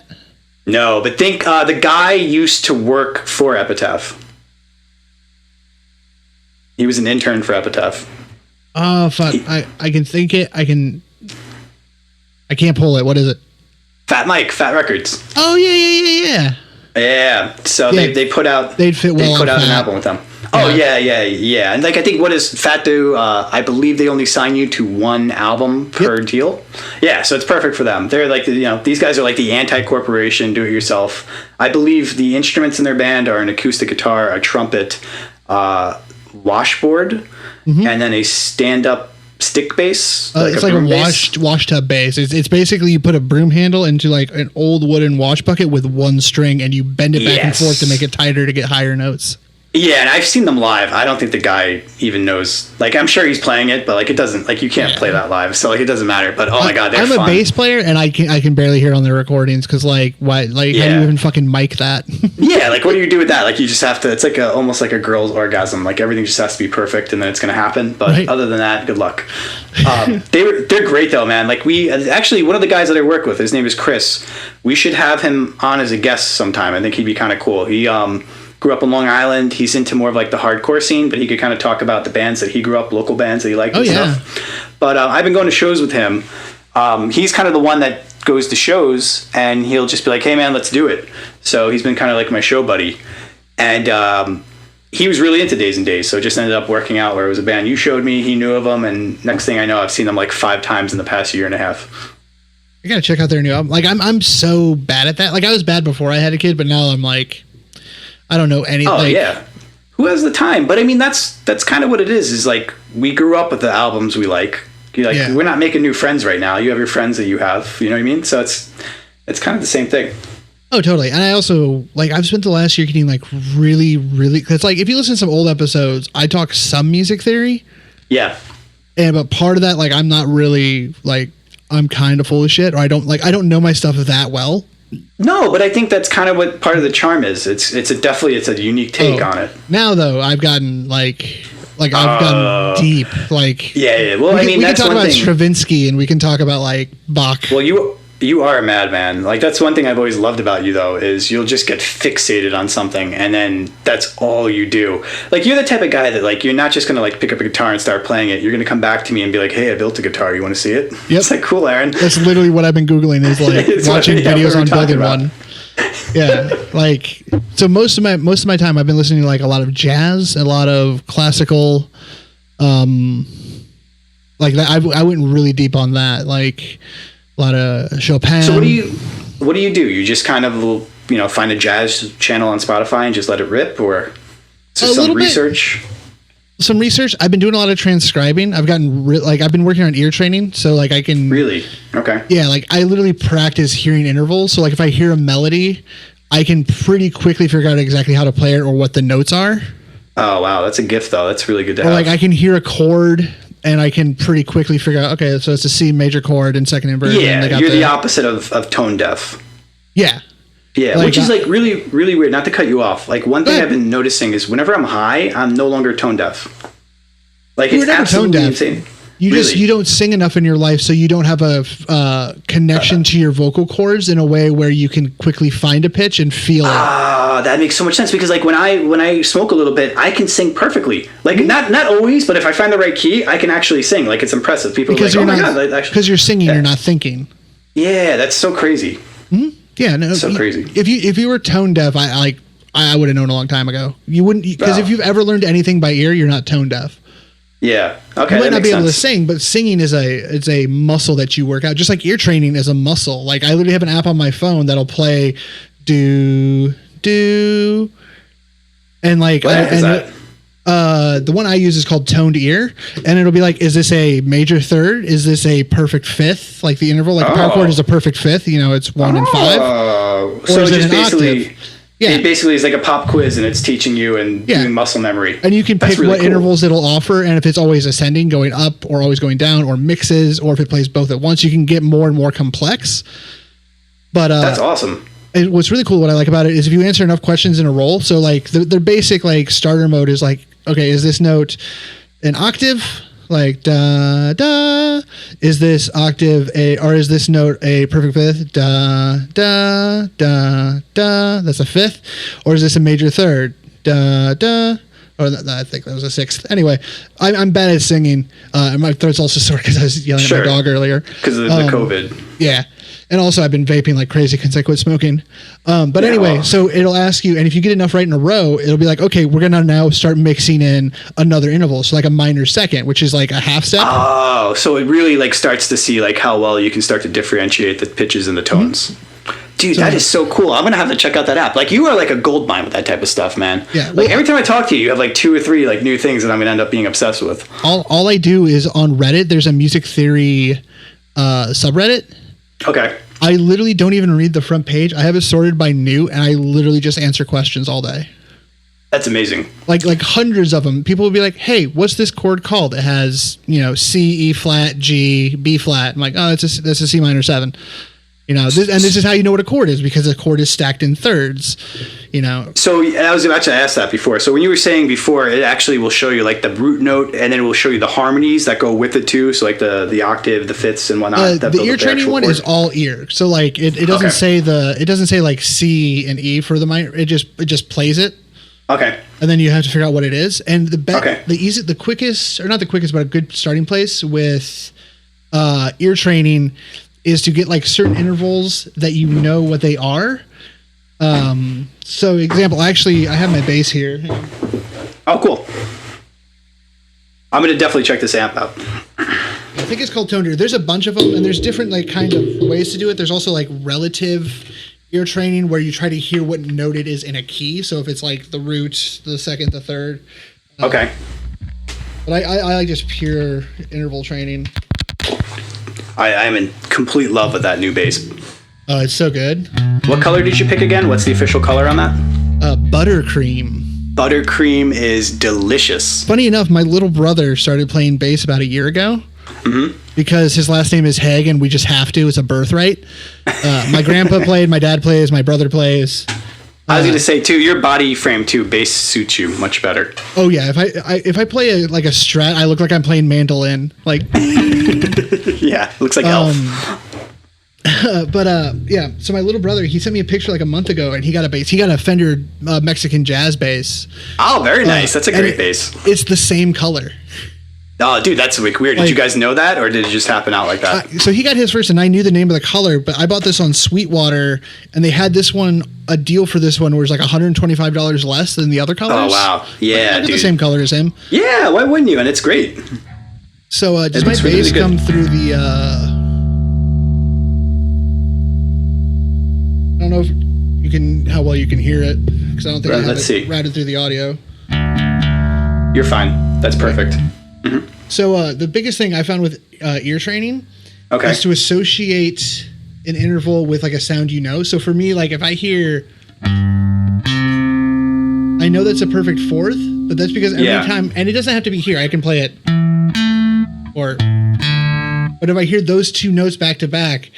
No, but think the guy used to work for Epitaph. He was an intern for Epitaph. Oh fuck! I can think it. I can't pull it. What is it? Fat Mike, Fat Records. Oh yeah. Yeah. So they put out. They'd fit well. They put out Fat. an album with them. Oh yeah. And like I think what does Fat do? I believe they only sign you to 1 album per deal. Yeah, so it's perfect for them. They're like these guys are like the anti-corporation, do it yourself. I believe the instruments in their band are an acoustic guitar, a trumpet, washboard, and then a stand-up stick bass. It's like a wash tub bass. It's basically you put a broom handle into like an old wooden wash bucket with 1 string, and you bend it back and forth to make it tighter to get higher notes. Yeah, and I've seen them live. I don't think the guy even knows. Like, I'm sure he's playing it, but like it doesn't. Like, you can't play that live, so like it doesn't matter. But oh my god, they're fun. I'm a bass player, and I can barely hear it on the recordings because like why? Like how do you even fucking mic that? Yeah, like what do you do with that? Like you just have to. It's like almost like a girl's orgasm. Like everything just has to be perfect, and then it's gonna happen. But other than that, good luck. They're great though, man. Like we actually one of the guys that I work with, his name is Chris. We should have him on as a guest sometime. I think he'd be kind of cool. He grew up in Long Island. He's into more of like the hardcore scene, but he could kind of talk about the bands that he grew up, local bands that he liked and stuff. But I've been going to shows with him. He's kind of the one that goes to shows, and he'll just be like, hey man, let's do it. So he's been kind of like my show buddy. And he was really into Daze and Daze, so it just ended up working out where it was a band you showed me, he knew of them, and next thing I know, I've seen them like 5 times in the past year and a half. You gotta check out their new album. Like I'm so bad at that. Like I was bad before I had a kid, but now I'm like, I don't know anything. Oh yeah, who has the time? But I mean, that's kind of what it is. Is like we grew up with the albums we like. We're not making new friends right now. You have your friends that you have. You know what I mean? So it's kind of the same thing. Oh, totally. And I also like I've spent the last year getting like really, because like if you listen to some old episodes, I talk some music theory. Yeah. But part of that, like I'm not really like I'm kind of full of shit, or I don't know my stuff that well. No, but I think that's kind of what part of the charm is. It's a unique take on it. Now though, I've gotten like I've gotten deep. Like yeah. Well, we can talk about Stravinsky, and we can talk about like Bach. Well, you are a madman. Like that's one thing I've always loved about you, though, is you'll just get fixated on something, and then that's all you do. Like you're the type of guy that like you're not just gonna like pick up a guitar and start playing it. You're gonna come back to me and be like, "Hey, I built a guitar. You want to see it?" Yep. It's like cool, Aaron. That's literally what I've been googling. Is like watching videos on building one. Yeah, like so most of my time I've been listening to like a lot of jazz, a lot of classical, like that. I went really deep on that, like a lot of Chopin. So what do you do? You just kind of find a jazz channel on Spotify and just let it rip, or some research? Some research. I've been doing a lot of transcribing. I've gotten I've been working on ear training, so like I can really okay. Yeah, like I literally practice hearing intervals. So like if I hear a melody, I can pretty quickly figure out exactly how to play it or what the notes are. Oh wow, that's a gift though. That's really good to have. Like I can hear a chord and I can pretty quickly figure out, okay, so it's a C major chord in second inversion. Yeah, you're the opposite of tone deaf. Yeah. Yeah, like, which is like really, really weird. Not to cut you off. Like one thing I've been noticing is whenever I'm high, I'm no longer tone deaf. Like it's absolutely insane. You don't sing enough in your life, so you don't have a connection to your vocal cords in a way where you can quickly find a pitch and feel it. That makes so much sense because like when I smoke a little bit, I can sing perfectly. Like not always, but if I find the right key, I can actually sing. Like it's impressive. People are like, oh my god, because you're singing, you're not thinking. Yeah, that's so crazy. Mm-hmm. Yeah, no, so crazy. If you were tone deaf, I would have known a long time ago. You wouldn't, because if you've ever learned anything by ear, you're not tone deaf. Yeah. Okay. You might not be able to sing, but singing is a muscle that you work out. Just like ear training is a muscle. Like I literally have an app on my phone that'll play do, and like the one I use is called toned ear, and it'll be like, is this a major third? Is this a perfect fifth? Like the interval, like the power chord is a perfect fifth. It's 1 and 5. So it just basically. Yeah. It basically is like a pop quiz, and it's teaching you and doing muscle memory. And you can pick what intervals it'll offer, and if it's always ascending, going up, or always going down, or mixes, or if it plays both at once, you can get more and more complex. But that's awesome. What's really cool, what I like about it, is if you answer enough questions in a roll, so like their basic like starter mode is like, okay, is this note an octave? Like da da. Is this octave or is this note a perfect fifth? Da da da da. That's a fifth, or is this a major third? Da da. Or I think that was a sixth. Anyway, I'm bad at singing, and my throat's also sore because I was yelling at my dog earlier. Because of the COVID. Yeah. And also, I've been vaping like crazy since I quit smoking. But anyway, so it'll ask you, and if you get enough right in a row, it'll be like, okay, we're going to now start mixing in another interval. So like a minor second, which is like a half step. Oh, so it really like starts to see like how well you can start to differentiate the pitches and the tones. Mm-hmm. Dude, that is so cool. I'm going to have to check out that app. Like, you are like a gold mine with that type of stuff, man. Yeah. Like, every time I talk to you, you have like 2 or 3 like new things that I'm going to end up being obsessed with. All I do is on Reddit, there's a music theory subreddit. Okay. I literally don't even read the front page. I have it sorted by new, and I literally just answer questions all day. That's amazing. Like hundreds of them. People will be like, hey, what's this chord called? It has, C, E flat, G, B flat. I'm like, oh, that's a C minor 7. This is how you know what a chord is, because a chord is stacked in thirds, So I was about to ask that before. So when you were saying before, it actually will show you like the root note, and then it will show you the harmonies that go with it too. So like the octave, the fifths, and whatnot. The ear training one is all ear. So like it doesn't say it doesn't say like C and E for the minor. It just plays it. Okay. And then you have to figure out what it is. And the quickest, or not the quickest, but a good starting place with ear training is to get like certain intervals that what they are. So example, actually I have my bass here. Oh, cool. I'm going to definitely check this amp out. I think it's called Tone Deer. There's a bunch of them, and there's different like kind of ways to do it. There's also like relative ear training, where you try to hear what note it is in a key. So if it's like the root, the second, the third. Okay. But I like just pure interval training. I'm in complete love with that new bass. Oh, it's so good. What color did you pick again? What's the official color on that? Buttercream. Buttercream is delicious. Funny enough, my little brother started playing bass about a year ago. Mm-hmm. Because his last name is Haig, and we just have to. It's a birthright. My grandpa played, my dad plays, my brother plays. I was going to say too, your body frame too, bass suits you much better. Oh yeah, if I play a Strat, I look like I'm playing mandolin. Like, yeah, looks like Elf. Yeah. So my little brother, he sent me a picture like a month ago, and he got a bass. He got a Fender Mexican jazz bass. Oh, very nice. That's a great bass. It's the same color. Oh, dude, that's weird. Did you guys know that, or did it just happen out like that? So he got his first, and I knew the name of the color, but I bought this on Sweetwater, and they had this one, a deal for this one, where it was like $125 less than the other colors. Oh, wow. Yeah, dude. The same color as him. Yeah, why wouldn't you? And it's great. So does my bass really come through the... I don't know if how well you can hear it, because I don't think I have it routed through the audio. You're fine. That's perfect. Mm-hmm. So the biggest thing I found with ear training is to associate an interval with like a sound So for me, like if I hear, I know that's a perfect fourth, but that's because every time, and it doesn't have to be here. I can play it, but if I hear those two notes back to back,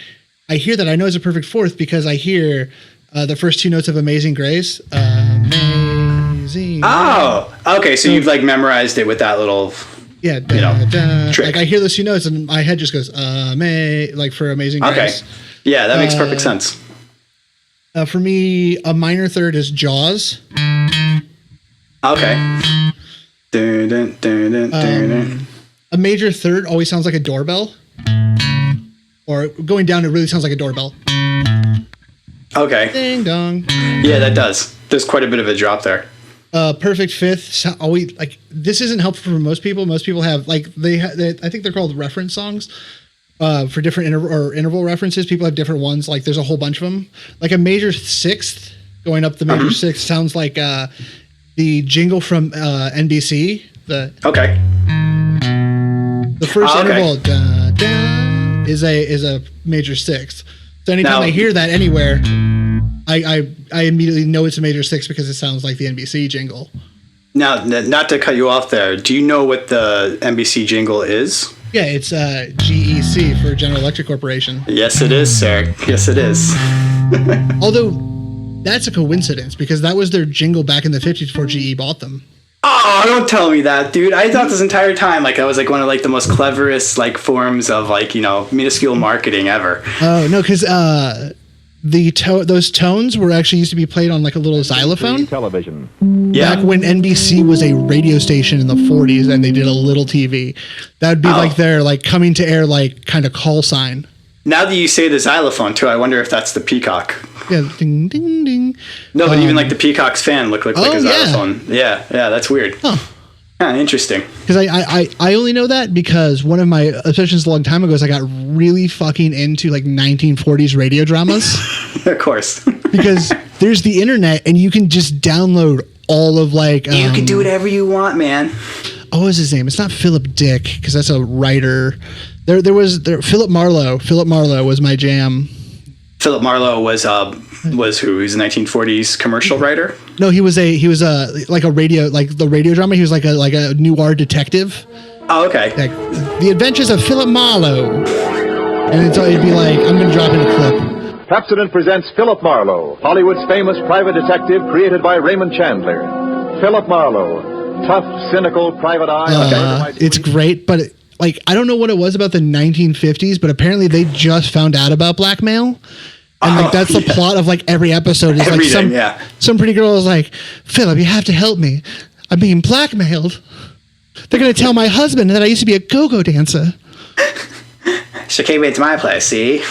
I hear that I know it's a perfect fourth because I hear the first 2 notes of Amazing Grace. Amazing. Oh, okay. So you've like memorized it with that little... Yeah, trick. Like I hear those 2 notes and my head just goes, like for Amazing Grace. Okay. Yeah, that makes perfect sense. For me, a minor third is Jaws. Okay. A major third always sounds like a doorbell. Or going down, it really sounds like a doorbell. Okay. Ding dong. Yeah, that does. There's quite a bit of a drop there. Perfect fifth. Always like this isn't helpful for most people. Most people have like I think they're called reference songs for different interval references. People have different ones. Like there's a whole bunch of them. Like a major sixth going up the major sixth sounds like the jingle from NBC. The first interval da, da, is a major sixth. So anytime I hear that anywhere, I immediately know it's a major sixth because it sounds like the NBC jingle. Now, not to cut you off there, do you know what the NBC jingle is? Yeah, it's GEC for General Electric Corporation. Yes, it is, sir. Yes, it is. Although, that's a coincidence because that was their jingle back in the 50s before GE bought them. Oh, don't tell me that, dude. I thought this entire time like I was like one of like the most cleverest like forms of like, minuscule marketing ever. Oh, no, because those tones were actually used to be played on like a little xylophone. Television. Yeah. Back when NBC was a radio station in the 40s and they did a little TV. That would be like their like coming to air like kind of call sign. Now that you say the xylophone too, I wonder if that's the peacock. Yeah, ding ding ding. No, but even like the peacock's fan looked like a xylophone. Yeah, that's weird. Huh. Yeah, interesting. Because I only know that because one of my obsessions a long time ago is I got really fucking into like 1940s radio dramas. Of course. Because there's the internet and you can just download all of like... you can do whatever you want, man. Oh, what was his name? It's not Philip Dick because that's a writer. There was Philip Marlowe. Philip Marlowe was my jam. Philip Marlowe was who? He was a 1940s commercial writer. No, he was like a radio, like the radio drama. He was like a noir detective. Oh, okay. Like The Adventures of Philip Marlowe, and it'd be like I'm gonna drop in a clip. Pepsodent presents Philip Marlowe, Hollywood's famous private detective, created by Raymond Chandler. Philip Marlowe, tough, cynical, private eye. It's great, but like I don't know what it was about the 1950s, but apparently they just found out about blackmail. And like that's the plot of like every episode is like some pretty girl is like, Philip, you have to help me. I'm being blackmailed. They're gonna tell my husband that I used to be a go-go dancer. She came into my place, see?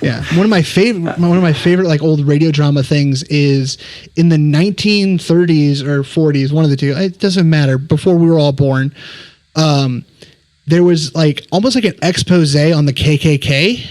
Yeah. One of my favorite like old radio drama things is in the 1930s or 40s, one of the two. It doesn't matter. Before we were all born, there was like almost like an expose on the KKK.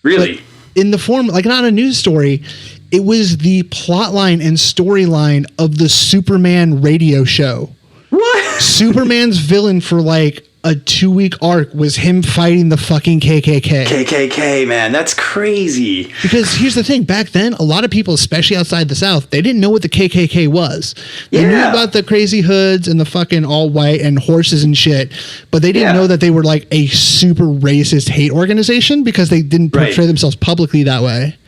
Really? But in the form, like not a news story, it was the plot line and storyline of the Superman radio show. What? Superman's villain for like a 2-week arc was him fighting the fucking KKK. KKK, man, that's crazy. Because here's the thing, back then, a lot of people, especially outside the South, they didn't know what the KKK was. They knew about the crazy hoods and the fucking all white and horses and shit, but they didn't know that they were like a super racist hate organization because they didn't portray themselves publicly that way.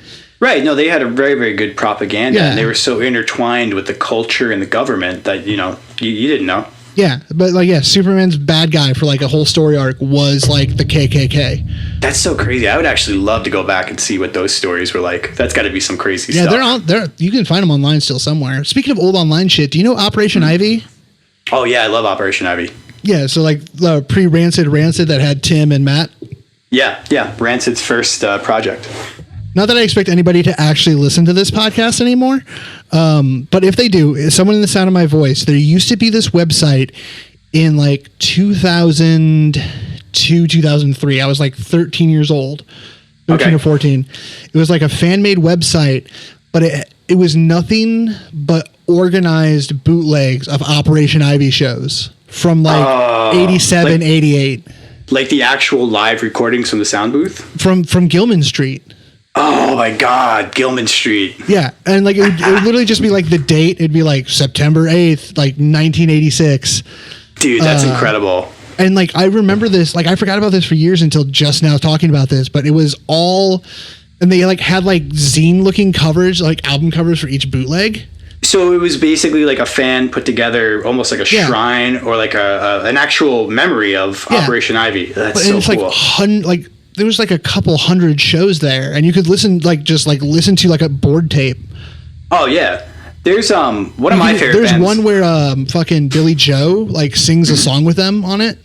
Right. No, they had a very, very good propaganda, and they were so intertwined with the culture and the government that, you didn't know. Yeah, but like, Superman's bad guy for like a whole story arc was like the KKK. That's so crazy. I would actually love to go back and see what those stories were like. That's got to be some crazy stuff. Yeah, they're out there. You can find them online still somewhere. Speaking of old online shit, do you know Operation Ivy? Oh yeah, I love Operation Ivy. Yeah, so like the pre-Rancid that had Tim and Matt. Yeah, Rancid's first project. Not that I expect anybody to actually listen to this podcast anymore, but if they do, someone in the sound of my voice, there used to be this website in like 2002, 2003. I was like 13 years old, 13 or 14. It was like a fan-made website, but it was nothing but organized bootlegs of Operation Ivy shows from like 87, 88. Like the actual live recordings from the sound booth? From Gilman Street. Oh my God, Gilman Street. Yeah, and like it would literally just be like the date. It'd be like September 8th, like 1986. Dude, that's incredible. And like I remember this, like I forgot about this for years until just now talking about this, but it was all, and they like had like zine looking covers, like album covers for each bootleg. So it was basically like a fan put together, almost like a shrine or like an actual memory of Operation Ivy. That's so cool. Like there was like a couple hundred shows there, and you could listen to like a board tape. Oh yeah, there's one of my favorite. There's bands. One where fucking Billy Joe like sings a song with them on it.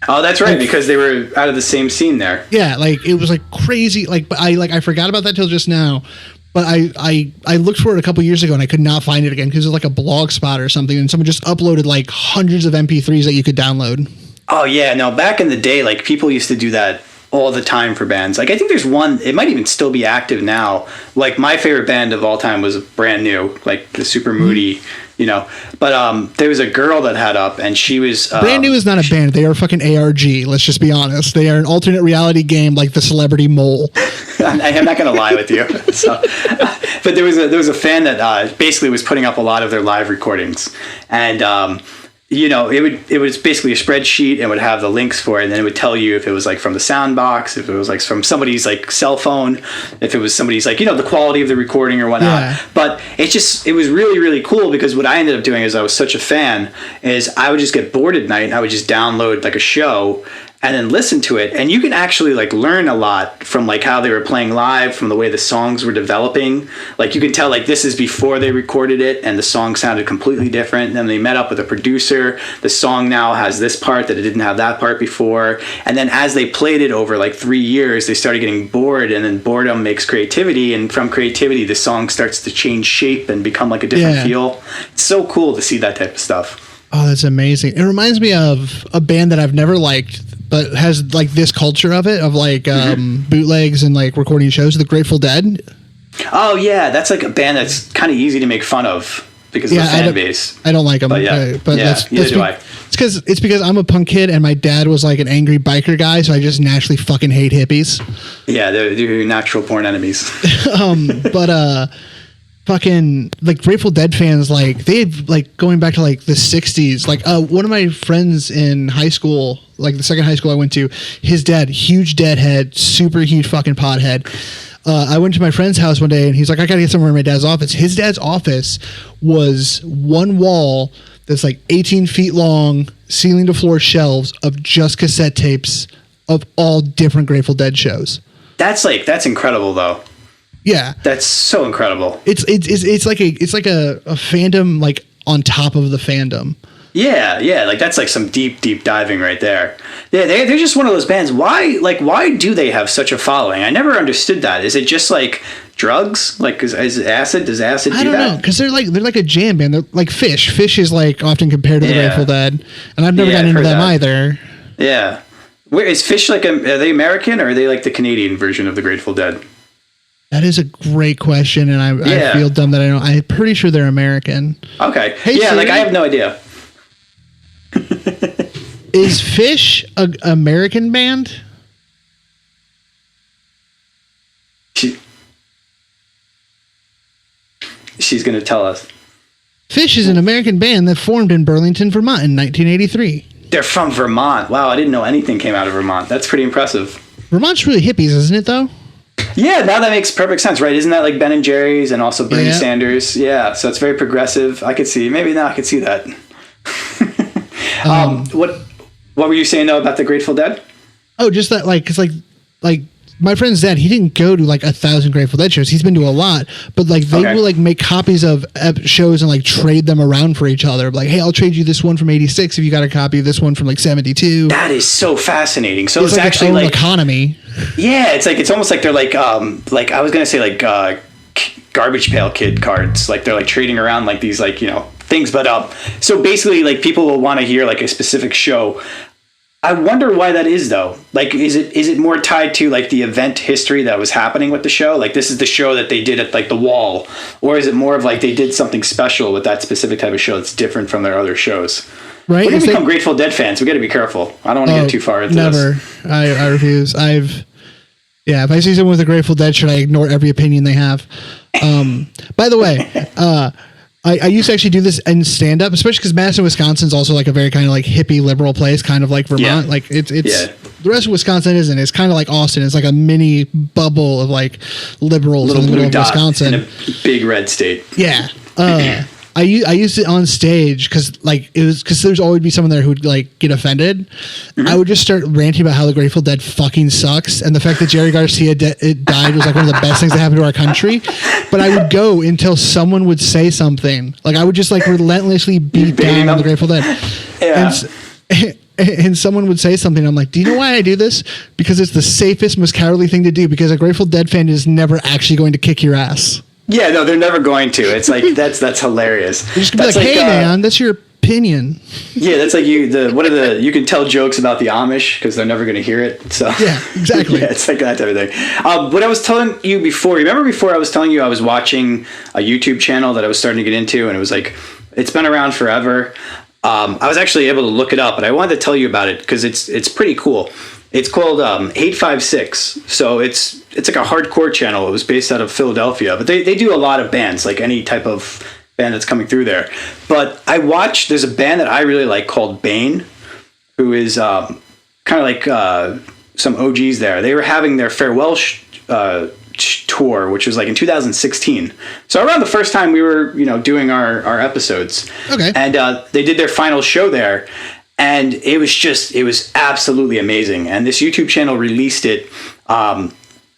Oh, that's right, because they were out of the same scene there. Yeah, like it was like crazy. Like, but I forgot about that till just now. But I looked for it a couple years ago and I could not find it again because it was like a blog spot or something, and someone just uploaded like hundreds of MP3s that you could download. Oh yeah, no, back in the day, like people used to do that all the time for bands. Like I think there's one, it might even still be active now. Like my favorite band of all time was Brand New, like the super moody, but there was a girl that had up, and she was Brand New is not a band. They are fucking ARG. Let's just be honest. They are an alternate reality game like the Celebrity Mole. I'm not gonna lie with you. So, but there was a fan that basically was putting up a lot of their live recordings, and it was basically a spreadsheet and would have the links for it, and then it would tell you if it was like from the sound box, if it was like from somebody's like cell phone, if it was somebody's like, the quality of the recording or whatnot. Yeah. But it was really, really cool, because what I ended up doing is, I was such a fan, is I would just get bored at night and I would just download like a show and then listen to it. And you can actually like learn a lot from like how they were playing live, from the way the songs were developing. Like you can tell like this is before they recorded it and the song sounded completely different. And then they met up with a producer. The song now has this part that it didn't have that part before. And then as they played it over like 3 years, they started getting bored, and then boredom makes creativity. And from creativity, the song starts to change shape and become like a different feel. It's so cool to see that type of stuff. Oh, that's amazing. It reminds me of a band that I've never liked, but has like this culture of it, of like bootlegs and like recording shows, the Grateful Dead. Oh yeah, that's like a band that's kind of easy to make fun of because of the fan base. I don't like them, but that's it's because I'm a punk kid and my dad was like an angry biker guy, so I just naturally fucking hate hippies. Yeah, they're natural born enemies. Fucking like Grateful Dead fans, like they've like going back to like the 60s. Like one of my friends in high school, like the second high school I went to, his dad, huge deadhead, super huge fucking pothead. I went to my friend's house one day and he's like, I gotta get somewhere in my dad's office. His dad's office was one wall that's like 18 feet long, ceiling to floor shelves of just cassette tapes of all different Grateful Dead shows. That's incredible though. Yeah, that's so incredible. It's like a fandom like on top of the fandom. Yeah, like that's like some deep diving right there. Yeah, they're just one of those bands. Why do they have such a following? I never understood that. Is it just like drugs? Like is acid? Does acid do that? I don't know, because they're like a jam band. They're like Phish. Phish is like often compared to the Grateful Dead, and I've never gotten into them either. Yeah, where is Phish like? Are they American or are they like the Canadian version of the Grateful Dead? That is a great question, and I feel dumb that I don't. I'm pretty sure they're American. Okay. Hey, yeah, Siri? Like I have no idea. Is Phish an American band? She's going to tell us. Phish is an American band that formed in Burlington, Vermont in 1983. They're from Vermont. Wow, I didn't know anything came out of Vermont. That's pretty impressive. Vermont's really hippies, isn't it, though? Yeah, now that makes perfect sense, right? Isn't that like Ben and Jerry's and also Bernie Sanders? Yeah, so it's very progressive. I could see. Maybe now I could see that. What were you saying though about the Grateful Dead? Oh, just that cause my friend's dad, he didn't go to like 1,000 Grateful Dead shows. He's been to a lot, but like they will like make copies of shows and like trade them around for each other. Like, hey, I'll trade you this one from 86 if you got a copy of this one from like 72. That is so fascinating. So it's like actually its own like economy. Yeah, it's almost like they're like I was gonna say like Garbage Pail Kid cards. Like they're like trading around like these like things. But so basically like people will want to hear like a specific show. I wonder why that is though. Like, is it more tied to like the event history that was happening with the show? Like this is the show that they did at like the Wall, or is it more of like they did something special with that specific type of show that's different from their other shows? Right. We're gonna become Grateful Dead fans. We got to be careful. I don't want to get too far into this. Never. I refuse. If I see someone with a Grateful Dead shirt, I ignore every opinion they have. By the way, I used to actually do this in stand-up, especially because Madison, Wisconsin is also like a very kind of like hippie liberal place, kind of like Vermont. Yeah. Like it's the rest of Wisconsin isn't. It's kind of like Austin. It's like a mini bubble of like liberals in the middle of Wisconsin. In a big red state. Yeah. I used it on stage because there's always be someone there who'd like get offended. Mm-hmm. I would just start ranting about how the Grateful Dead fucking sucks, and the fact that Jerry Garcia died was like one of the best things that happened to our country. But I would go until someone would say something. Like I would just like relentlessly beat down on the Grateful Dead. Yeah. And someone would say something. I'm like, do you know why I do this? Because it's the safest, most cowardly thing to do. Because a Grateful Dead fan is never actually going to kick your ass. Yeah, no, they're never going to. It's like that's hilarious. You're just gonna be like, hey man, that's your opinion. Yeah, that's like you can tell jokes about the Amish because they're never going to hear it. So yeah, exactly. Yeah, it's like that type of thing. What I was telling you before, remember before I was telling you I was watching a YouTube channel that I was starting to get into, and it was like it's been around forever. I was actually able to look it up, and I wanted to tell you about it because it's pretty cool. It's called 856. So it's like a hardcore channel. It was based out of Philadelphia, but they do a lot of bands, like any type of band that's coming through there. But there's a band that I really like called Bane, who is kind of like some OGs there. They were having their farewell tour, which was like in 2016. So around the first time we were, doing our episodes. Okay. And they did their final show there. And it was absolutely amazing. And this YouTube channel released it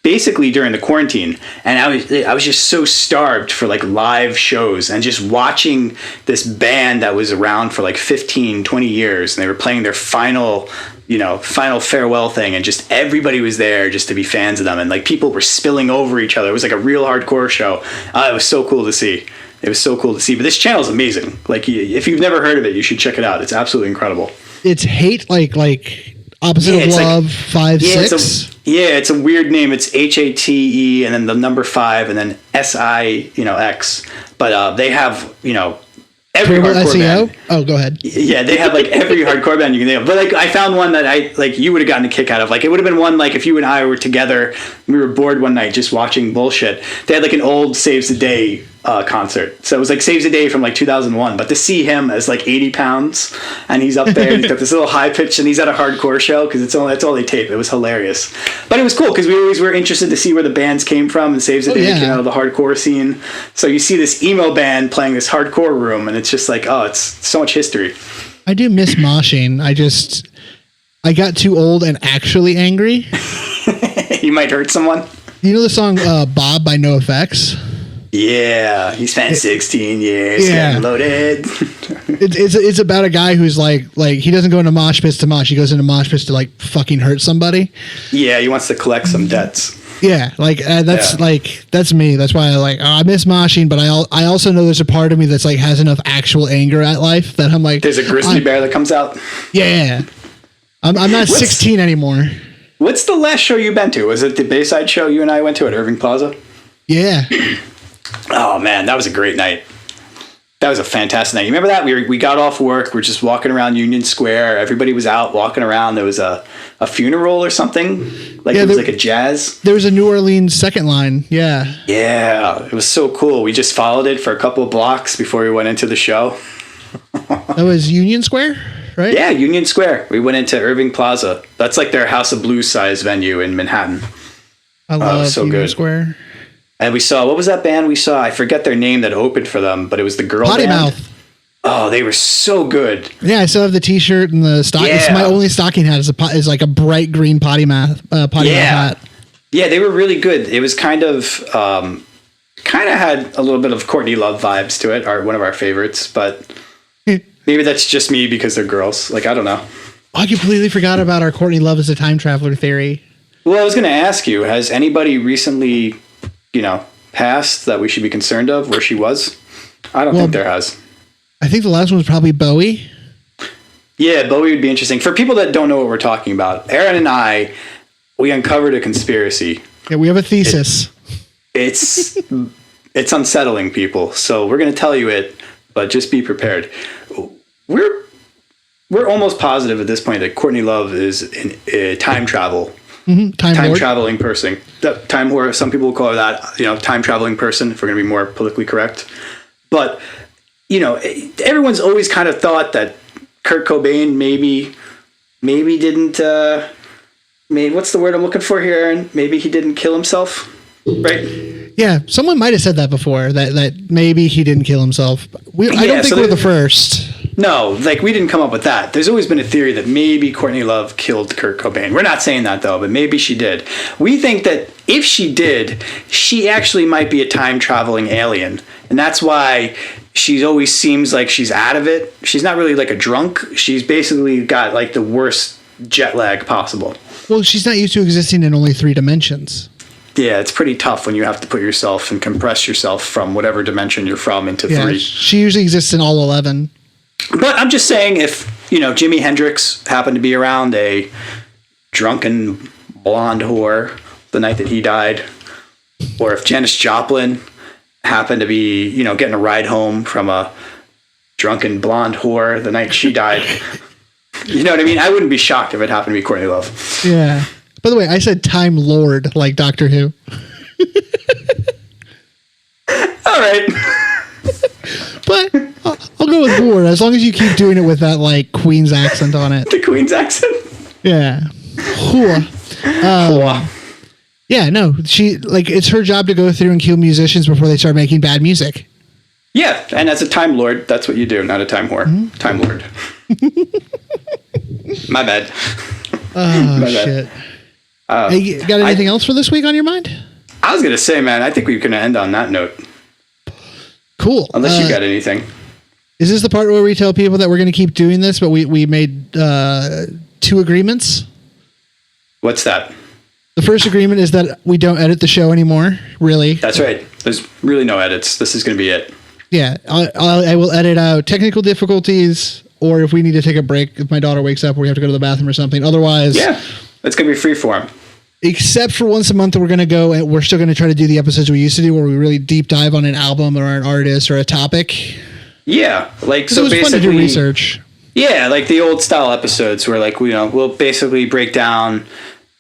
basically during the quarantine. And I was just so starved for like live shows and just watching this band that was around for like 15, 20 years. And they were playing their final farewell thing. And just everybody was there just to be fans of them. And like people were spilling over each other. It was like a real hardcore show. It was so cool to see. It was so cool to see. But this channel is amazing. Like, if you've never heard of it, you should check it out. It's absolutely incredible. It's hate like opposite of love, like, 5, 6. It's a weird name. It's HATE and then the number 5 and then SI, X. But they have, every hardcore SEO? band. Oh, go ahead. Yeah, they have like every hardcore band you can think of. But like I found one that you would have gotten a kick out of. Like it would have been one like if you and I were together, we were bored one night just watching bullshit. They had like an old Saves the Day concert. So it was like Saves the Day from like 2001. But to see him as like 80 pounds and he's up there and he's got this little high pitch and he's at a hardcore show because that's all they tape. It was hilarious. But it was cool because we always were interested to see where the bands came from, and Saves the Day came out of the hardcore scene. So you see this emo band playing this hardcore room and it's just like, oh, it's so much history. I do miss moshing. I got too old and actually angry. You might hurt someone. You know the song Bob by NOFX? Yeah, he spent 16 years getting loaded. It's about a guy who's like he doesn't go into mosh pits to mosh. He goes into mosh pits to like fucking hurt somebody. Yeah, he wants to collect some debts. Yeah, that's me. That's why I miss moshing, but I also know there's a part of me that's like has enough actual anger at life that I'm like, there's a grizzly bear that comes out. Yeah, I'm not 16 anymore. What's the last show you've been to? Was it the Bayside show you and I went to at Irving Plaza? Yeah. Oh man, that was a great night. That was a fantastic night. You remember that? We got off work. We're just walking around Union Square. Everybody was out walking around. There was a funeral or something. Like it was like a jazz. There was a New Orleans second line. Yeah. Yeah. It was so cool. We just followed it for a couple of blocks before we went into the show. That was Union Square, right? Yeah, Union Square. We went into Irving Plaza. That's like their House of Blues size venue in Manhattan. I love Union Square. And we saw, what was that band we saw? I forget their name that opened for them, but it was the girl band. Pottymouth. Oh, they were so good. Yeah, I still have the T-shirt and the stock. Yeah. It's my only stocking hat is like a bright green Pottymouth hat. Yeah, they were really good. It was kind of had a little bit of Courtney Love vibes to it, one of our favorites, but maybe that's just me because they're girls. Like, I don't know. I completely forgot about our Courtney Love as a time traveler theory. Well, I was going to ask you, has anybody recently passed that we should be concerned of where she was? I don't think there has. I think the last one was probably Bowie. Yeah, Bowie would be interesting. For people that don't know what we're talking about, Aaron and I, we uncovered a conspiracy. Yeah, we have a thesis. It's unsettling, people. So we're going to tell you it, but just be prepared. We're almost positive at this point that Courtney Love is in time travel. Mm-hmm. Time traveling person. Time whore, some people will call her that, time traveling person, if we're going to be more politically correct. But, everyone's always kind of thought that Kurt Cobain maybe didn't, what's the word I'm looking for here, Aaron? Maybe he didn't kill himself, right? Yeah, someone might have said that before, that maybe he didn't kill himself. I don't think we're the first. No, we didn't come up with that. There's always been a theory that maybe Courtney Love killed Kurt Cobain. We're not saying that, though, but maybe she did. We think that if she did, she actually might be a time-traveling alien. And that's why she always seems like she's out of it. She's not really like a drunk. She's basically got like the worst jet lag possible. Well, she's not used to existing in only 3 dimensions. Yeah, it's pretty tough when you have to put yourself and compress yourself from whatever dimension you're from into 3. She usually exists in all 11. But I'm just saying, if, Jimi Hendrix happened to be around, a drunken blonde whore the night that he died, or if Janis Joplin happened to be, getting a ride home from a drunken blonde whore the night she died, you know what I mean? I wouldn't be shocked if it happened to be Courtney Love. Yeah. By the way, I said Time Lord, like Doctor Who. All right. But I'll go with Ward as long as you keep doing it with that like Queen's accent on it. The Queen's accent. Yeah. Yeah, no, she like it's her job to go through and kill musicians before they start making bad music. Yeah, and as a Time Lord, that's what you do, not a Time whore. Mm-hmm. Time Lord. My bad. Oh, my shit. Bad. Hey, got anything else for this week on your mind? I was going to say, man, I think we're going to end on that note. Cool. Unless you got anything. Is this the part where we tell people that we're going to keep doing this, but we made 2 agreements? What's that? The first agreement is that we don't edit the show anymore, really. That's right. There's really no edits. This is going to be it. Yeah, I will edit out technical difficulties, or if we need to take a break, if my daughter wakes up or we have to go to the bathroom or something. Otherwise... Yeah, it's going to be free form. Except for once a month, we're going to go and we're still going to try to do the episodes we used to do where we really deep dive on an album or an artist or a topic. Yeah, like so. It was basically fun to do research. Yeah, like the old style episodes where like we'll basically break down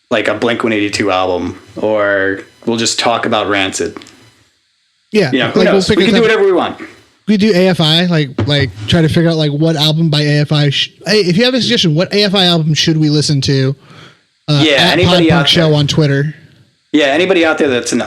like a Blink-182 album, or we'll just talk about Rancid. Yeah, who knows? We can do whatever we want. We do A.F.I, like try to figure out like what album by A.F.I. Hey, if you have a suggestion, what A.F.I album should we listen to? Anybody out there show on Twitter. Yeah, anybody out there that's an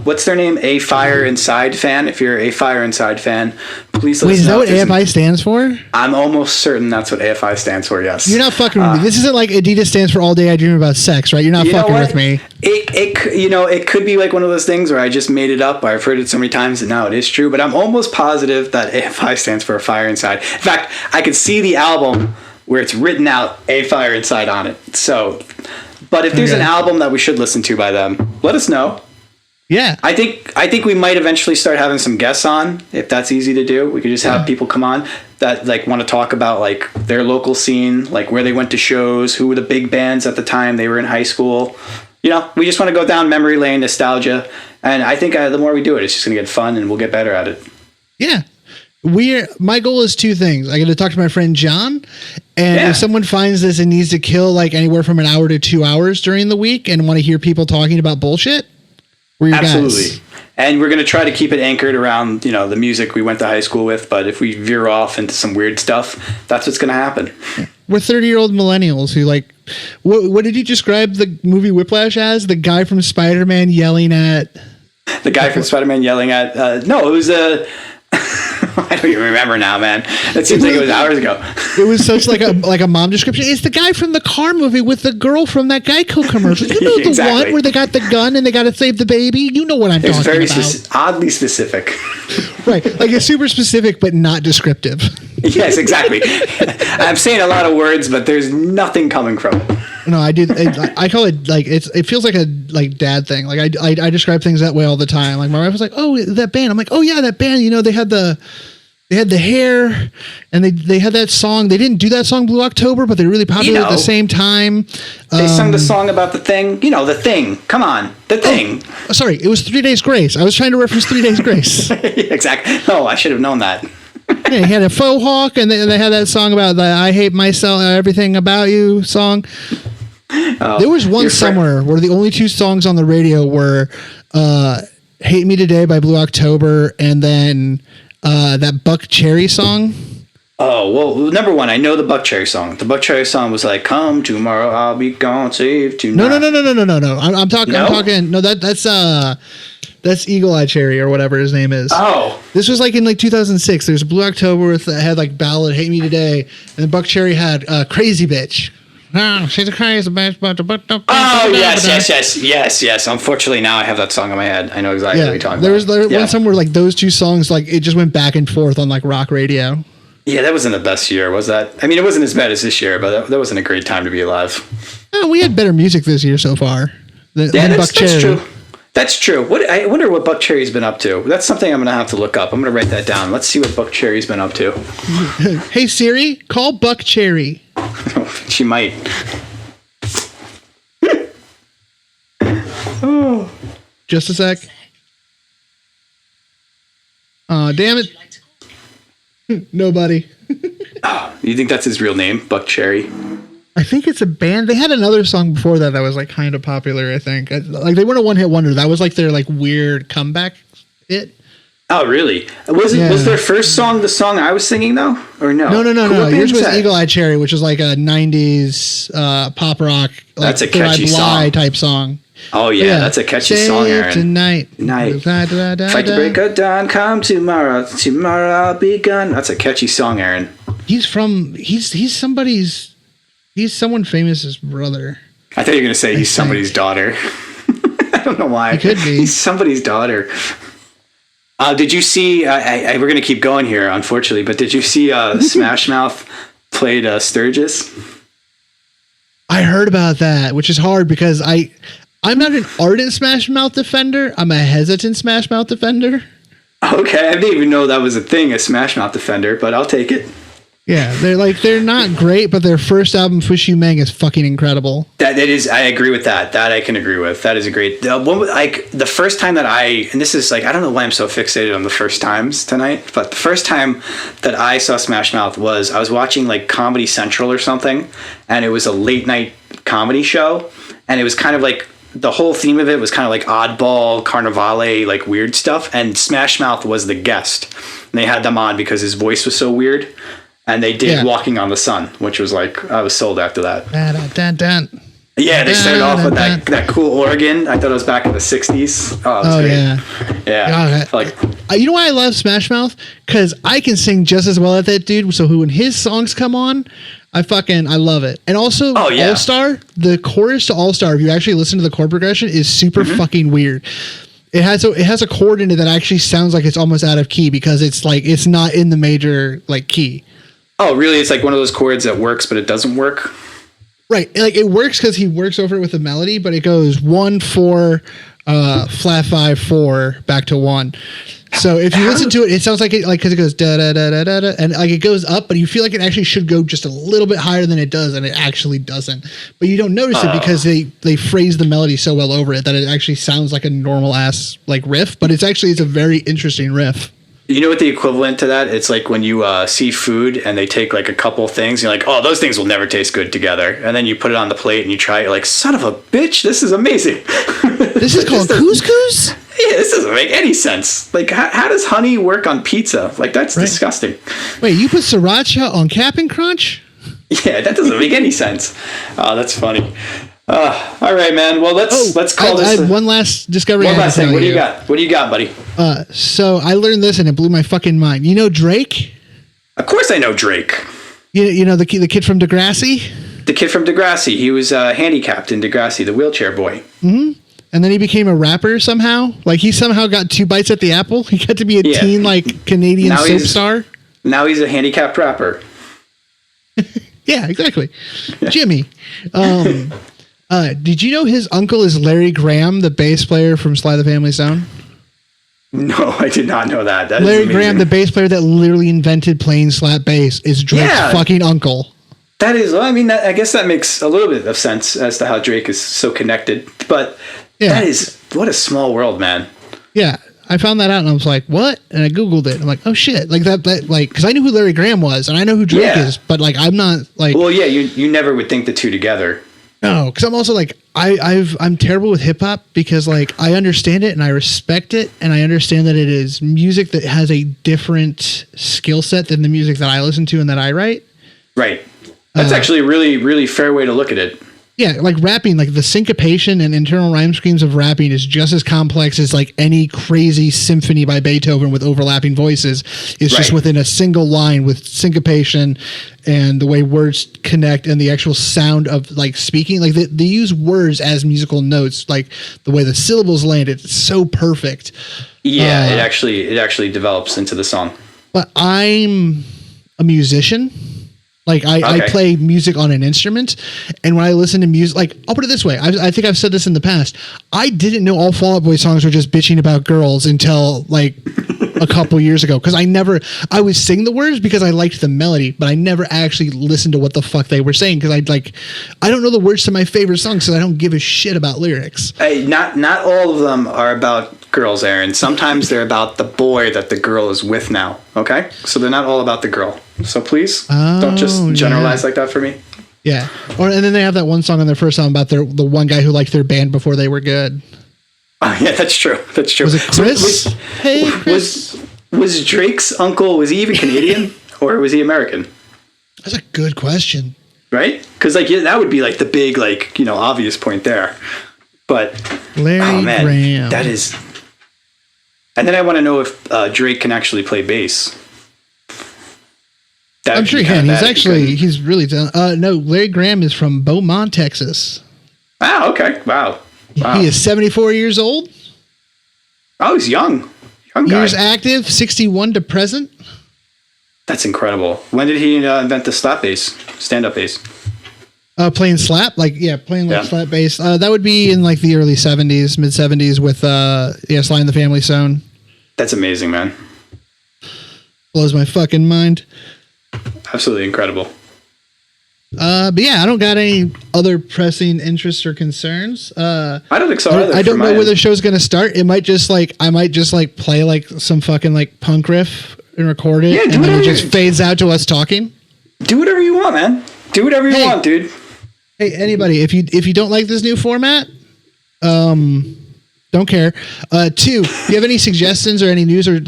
what's their name? A Fire Inside fan. If you're a Fire Inside fan, please listen. Wait, is that what AFI stands for? I'm almost certain that's what AFI stands for. Yes. You're not fucking with me. This isn't like Adidas stands for All Day I Dream About Sex, right? You're not fucking with me. It could be like one of those things where I just made it up. Or I've heard it so many times that now it is true. But I'm almost positive that AFI stands for A Fire Inside. In fact, I could see the album where it's written out A Fire Inside on it. So. But if there's an album that we should listen to by them, let us know. Yeah. I think we might eventually start having some guests on, if that's easy to do. We could just have people come on that like want to talk about like their local scene, like where they went to shows, who were the big bands at the time they were in high school. We just want to go down memory lane, nostalgia. And I think the more we do it, it's just going to get fun and we'll get better at it. Yeah. My goal is 2 things. I got to talk to my friend John, and if someone finds this and needs to kill like anywhere from an hour to 2 hours during the week and want to hear people talking about bullshit, we're your guys. And we're going to try to keep it anchored around, the music we went to high school with. But if we veer off into some weird stuff, that's what's going to happen. We're 30-year-old millennials who like, what did you describe the movie Whiplash as? The guy from Spider-Man yelling at... The guy from Spider-Man yelling at... no, it was a... I don't even remember now, man. It seems like it was hours ago. It was such like a mom description. It's the guy from the car movie with the girl from that Geico commercial. You know the one where they got the gun and they got to save the baby? You know what I'm talking about. It's very oddly specific. Right. Like it's super specific, but not descriptive. Yes, exactly. I'm saying a lot of words, but there's nothing coming from it. No, I did. I call it like it feels like a dad thing. Like I describe things that way all the time. Like my wife was like, "Oh, that band." I'm like, "Oh yeah, that band. They had the hair, and they had that song. They didn't do that song Blue October, but they're really popular at the same time. They sung the song about the thing. The thing. Come on, the thing. Oh, sorry, it was 3 Days Grace. I was trying to reference 3 Days Grace. Exactly. No, I should have known that. Yeah, he had a faux hawk, and they had that song about the "I hate myself, everything about you" song. There was one summer where the only 2 songs on the radio were "Hate Me Today" by Blue October, and then that Buck Cherry song. Oh, well, number one, I know the Buck Cherry song. The Buck Cherry song was like, "Come tomorrow, I'll be gone, save tonight." No. I'm talking. No, that's Eagle Eye Cherry or whatever his name is. Oh. This was like in like 2006. There's Blue October that had like ballad "Hate Me Today," and then Buck Cherry had "Crazy Bitch." Oh, she's a crazy bitch, oh, yes. Unfortunately, now I have that song in my head. I know exactly what you're talking about. There was one somewhere like those 2 songs, like it just went back and forth on like rock radio. Yeah, that wasn't the best year, was that? I mean, it wasn't as bad as this year, but that wasn't a great time to be alive. Oh, we had better music this year so far. That's true. That's true. I wonder what Buck Cherry's been up to. That's something I'm going to have to look up. I'm going to write that down. Let's see what Buck Cherry's been up to. Hey, Siri, call Buck Cherry. She might. Oh. Just a sec. Damn it. Nobody. Oh, you think that's his real name, Buck Cherry? I think it's a band. They had another song before that was like kind of popular, I think. Like they weren't a one-hit wonder. That was like their like weird comeback hit. Oh, really? Was their first song the song I was singing though, or no? No. Yours was Eagle Eye Cherry, which was like a '90s pop rock. Like, that's a catchy song type song. Oh yeah, that's a catchy song, Aaron. Tonight. Fight the break of dawn, come tomorrow. Tomorrow I'll be gone. That's a catchy song, Aaron. He's someone famous's brother. I thought you were gonna say he's somebody's daughter. I don't know why. He could be. He's somebody's daughter. Did you see? We're going to keep going here, unfortunately. But did you see Smashmouth played Sturgis? I heard about that, which is hard because I'm not an ardent Smashmouth defender. I'm a hesitant Smashmouth defender. Okay, I didn't even know that was a thing, a Smashmouth defender, but I'll take it. Yeah, they're not great, but their first album, Fush You Mang, is fucking incredible. That is, I agree with that. That I can agree with. That is a great. The first time that and this is like, I don't know why I'm so fixated on the first times tonight, but the first time that I saw Smashmouth was I was watching like Comedy Central or something, and it was a late night comedy show, and it was kind of like the whole theme of it was kind of like oddball, carnivale, like weird stuff, and Smashmouth was the guest. And they had them on because his voice was so weird. And they did Walking on the Sun, which was like, I was sold after that. Yeah, they started off with that cool organ. I thought it was back in the 60s. Oh, it was great. Yeah. Like, you know why I love Smashmouth? Because I can sing just as well as that dude. So when his songs come on, I love it. And also, All-Star, the chorus to All-Star, if you actually listen to the chord progression, is super fucking weird. It has a chord in it that actually sounds like it's almost out of key because it's like, it's not in the major like key. Oh, really? It's like one of those chords that works, but it doesn't work? Right. Like it works because he works over it with a melody, but it goes 1, 4, flat 5, 4, back to 1. So if you listen to it, it sounds like it, like, because it goes da da da da da da, and like it goes up, but you feel like it actually should go just a little bit higher than it does, and it actually doesn't. But you don't notice it because they phrase the melody so well over it that it actually sounds like a normal ass like riff, but it's a very interesting riff. You know what the equivalent to that? It's like when you see food and they take like a couple things, you're like, oh, those things will never taste good together. And then you put it on the plate and you try it, you're like, son of a bitch, this is amazing. This is called couscous? Yeah, this doesn't make any sense. Like, how does honey work on pizza? Like, that's disgusting. Wait, you put sriracha on Cap'n Crunch? Yeah, that doesn't make any sense. Oh, that's funny. All right, man. Well, let's call this. I have one last discovery. One last thing. What do you got? What do you got, buddy? So I learned this and it blew my fucking mind. You know Drake? Of course I know Drake. You know the kid from Degrassi? The kid from Degrassi. He was handicapped in Degrassi, the wheelchair boy. Mm-hmm. And then he became a rapper somehow. Like he somehow got 2 bites at the apple. He got to be a teen like Canadian soap star. Now he's a handicapped rapper. Yeah, exactly. Yeah. Jimmy. Did you know his uncle is Larry Graham, the bass player from Sly the Family Stone? No, I did not know that. Larry Graham, the bass player that literally invented playing slap bass, is Drake's fucking uncle. That is, I mean, I guess that makes a little bit of sense as to how Drake is so connected. But that is, what a small world, man. Yeah, I found that out and I was like, what? And I Googled it. I'm like, oh shit. Like that like, because I knew who Larry Graham was and I know who Drake is, but like, I'm not like. Well, yeah, you never would think the two together. No, because I'm also like I'm terrible with hip hop because like I understand it and I respect it and I understand that it is music that has a different skill set than the music that I listen to and that I write. Right. That's actually a really, really fair way to look at it. Yeah, like rapping, like the syncopation and internal rhyme schemes of rapping is just as complex as like any crazy symphony by Beethoven with overlapping voices. It's just within a single line with syncopation and the way words connect and the actual sound of like speaking. Like they use words as musical notes, like the way the syllables land. It's so perfect. Yeah, it actually develops into the song. But I'm a musician. Like I play music on an instrument, and when I listen to music, like I'll put it this way, I think I've said this in the past. I didn't know all Fall Out Boy songs were just bitching about girls until like a couple years ago, because I would sing the words because I liked the melody, but I never actually listened to what the fuck they were saying because I don't know the words to my favorite songs, so I don't give a shit about lyrics. Hey, not all of them are about girls, Aaron. Sometimes they're about the boy that the girl is with now. Okay, so they're not all about the girl. So please don't just generalize like that for me. Yeah. And then they have that one song on their first album about the one guy who liked their band before they were good. Oh, yeah, that's true. That's true. Was it Chris? Hey, Chris. Was Drake's uncle, was he even Canadian or was he American? That's a good question. Right? Because like that would be like the big like obvious point there. But Larry Graham. that is. And then I want to know if Drake can actually play bass. I'm sure he can. He's really talented. No, Larry Graham is from Beaumont, Texas. Oh, okay. Wow. He is 74 years old. Oh, he's young. Young guy. Years active, 61 to present. That's incredible. When did he invent the slap bass, stand-up bass? Playing slap, slap bass. That would be in like the early 70s, mid 70s with Sly and the Family Stone. That's amazing, man. Blows my fucking mind. Absolutely incredible. But yeah, I don't got any other pressing interests or concerns. I don't think so either. I don't know where the show's gonna start. It might just play like some fucking like punk riff and record it, and then it just fades out to us talking. Do whatever you want, man. Do whatever you want, dude. Hey, anybody, if you don't like this new format, don't care. 2, if you have any suggestions or any news or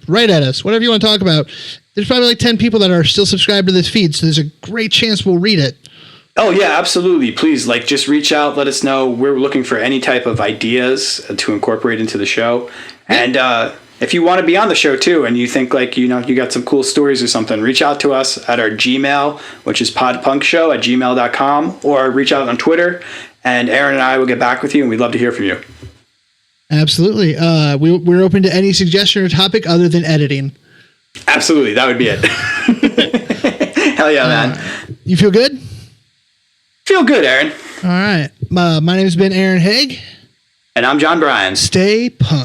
write at us, whatever you want to talk about. There's probably like 10 people that are still subscribed to this feed, so there's a great chance we'll read it. Oh yeah, absolutely. Please, just reach out, let us know. We're looking for any type of ideas to incorporate into the show. And if you want to be on the show too, and you think you got some cool stories or something, reach out to us at our Gmail, which is podpunkshow@gmail.com, or reach out on Twitter, and Aaron and I will get back with you, and we'd love to hear from you. Absolutely. We're open to any suggestion or topic other than editing. Absolutely. That would be it. Hell yeah, man. You feel good? Feel good, Aaron. All right. My name's been Aaron Haig. And I'm John Bryan. Stay punk.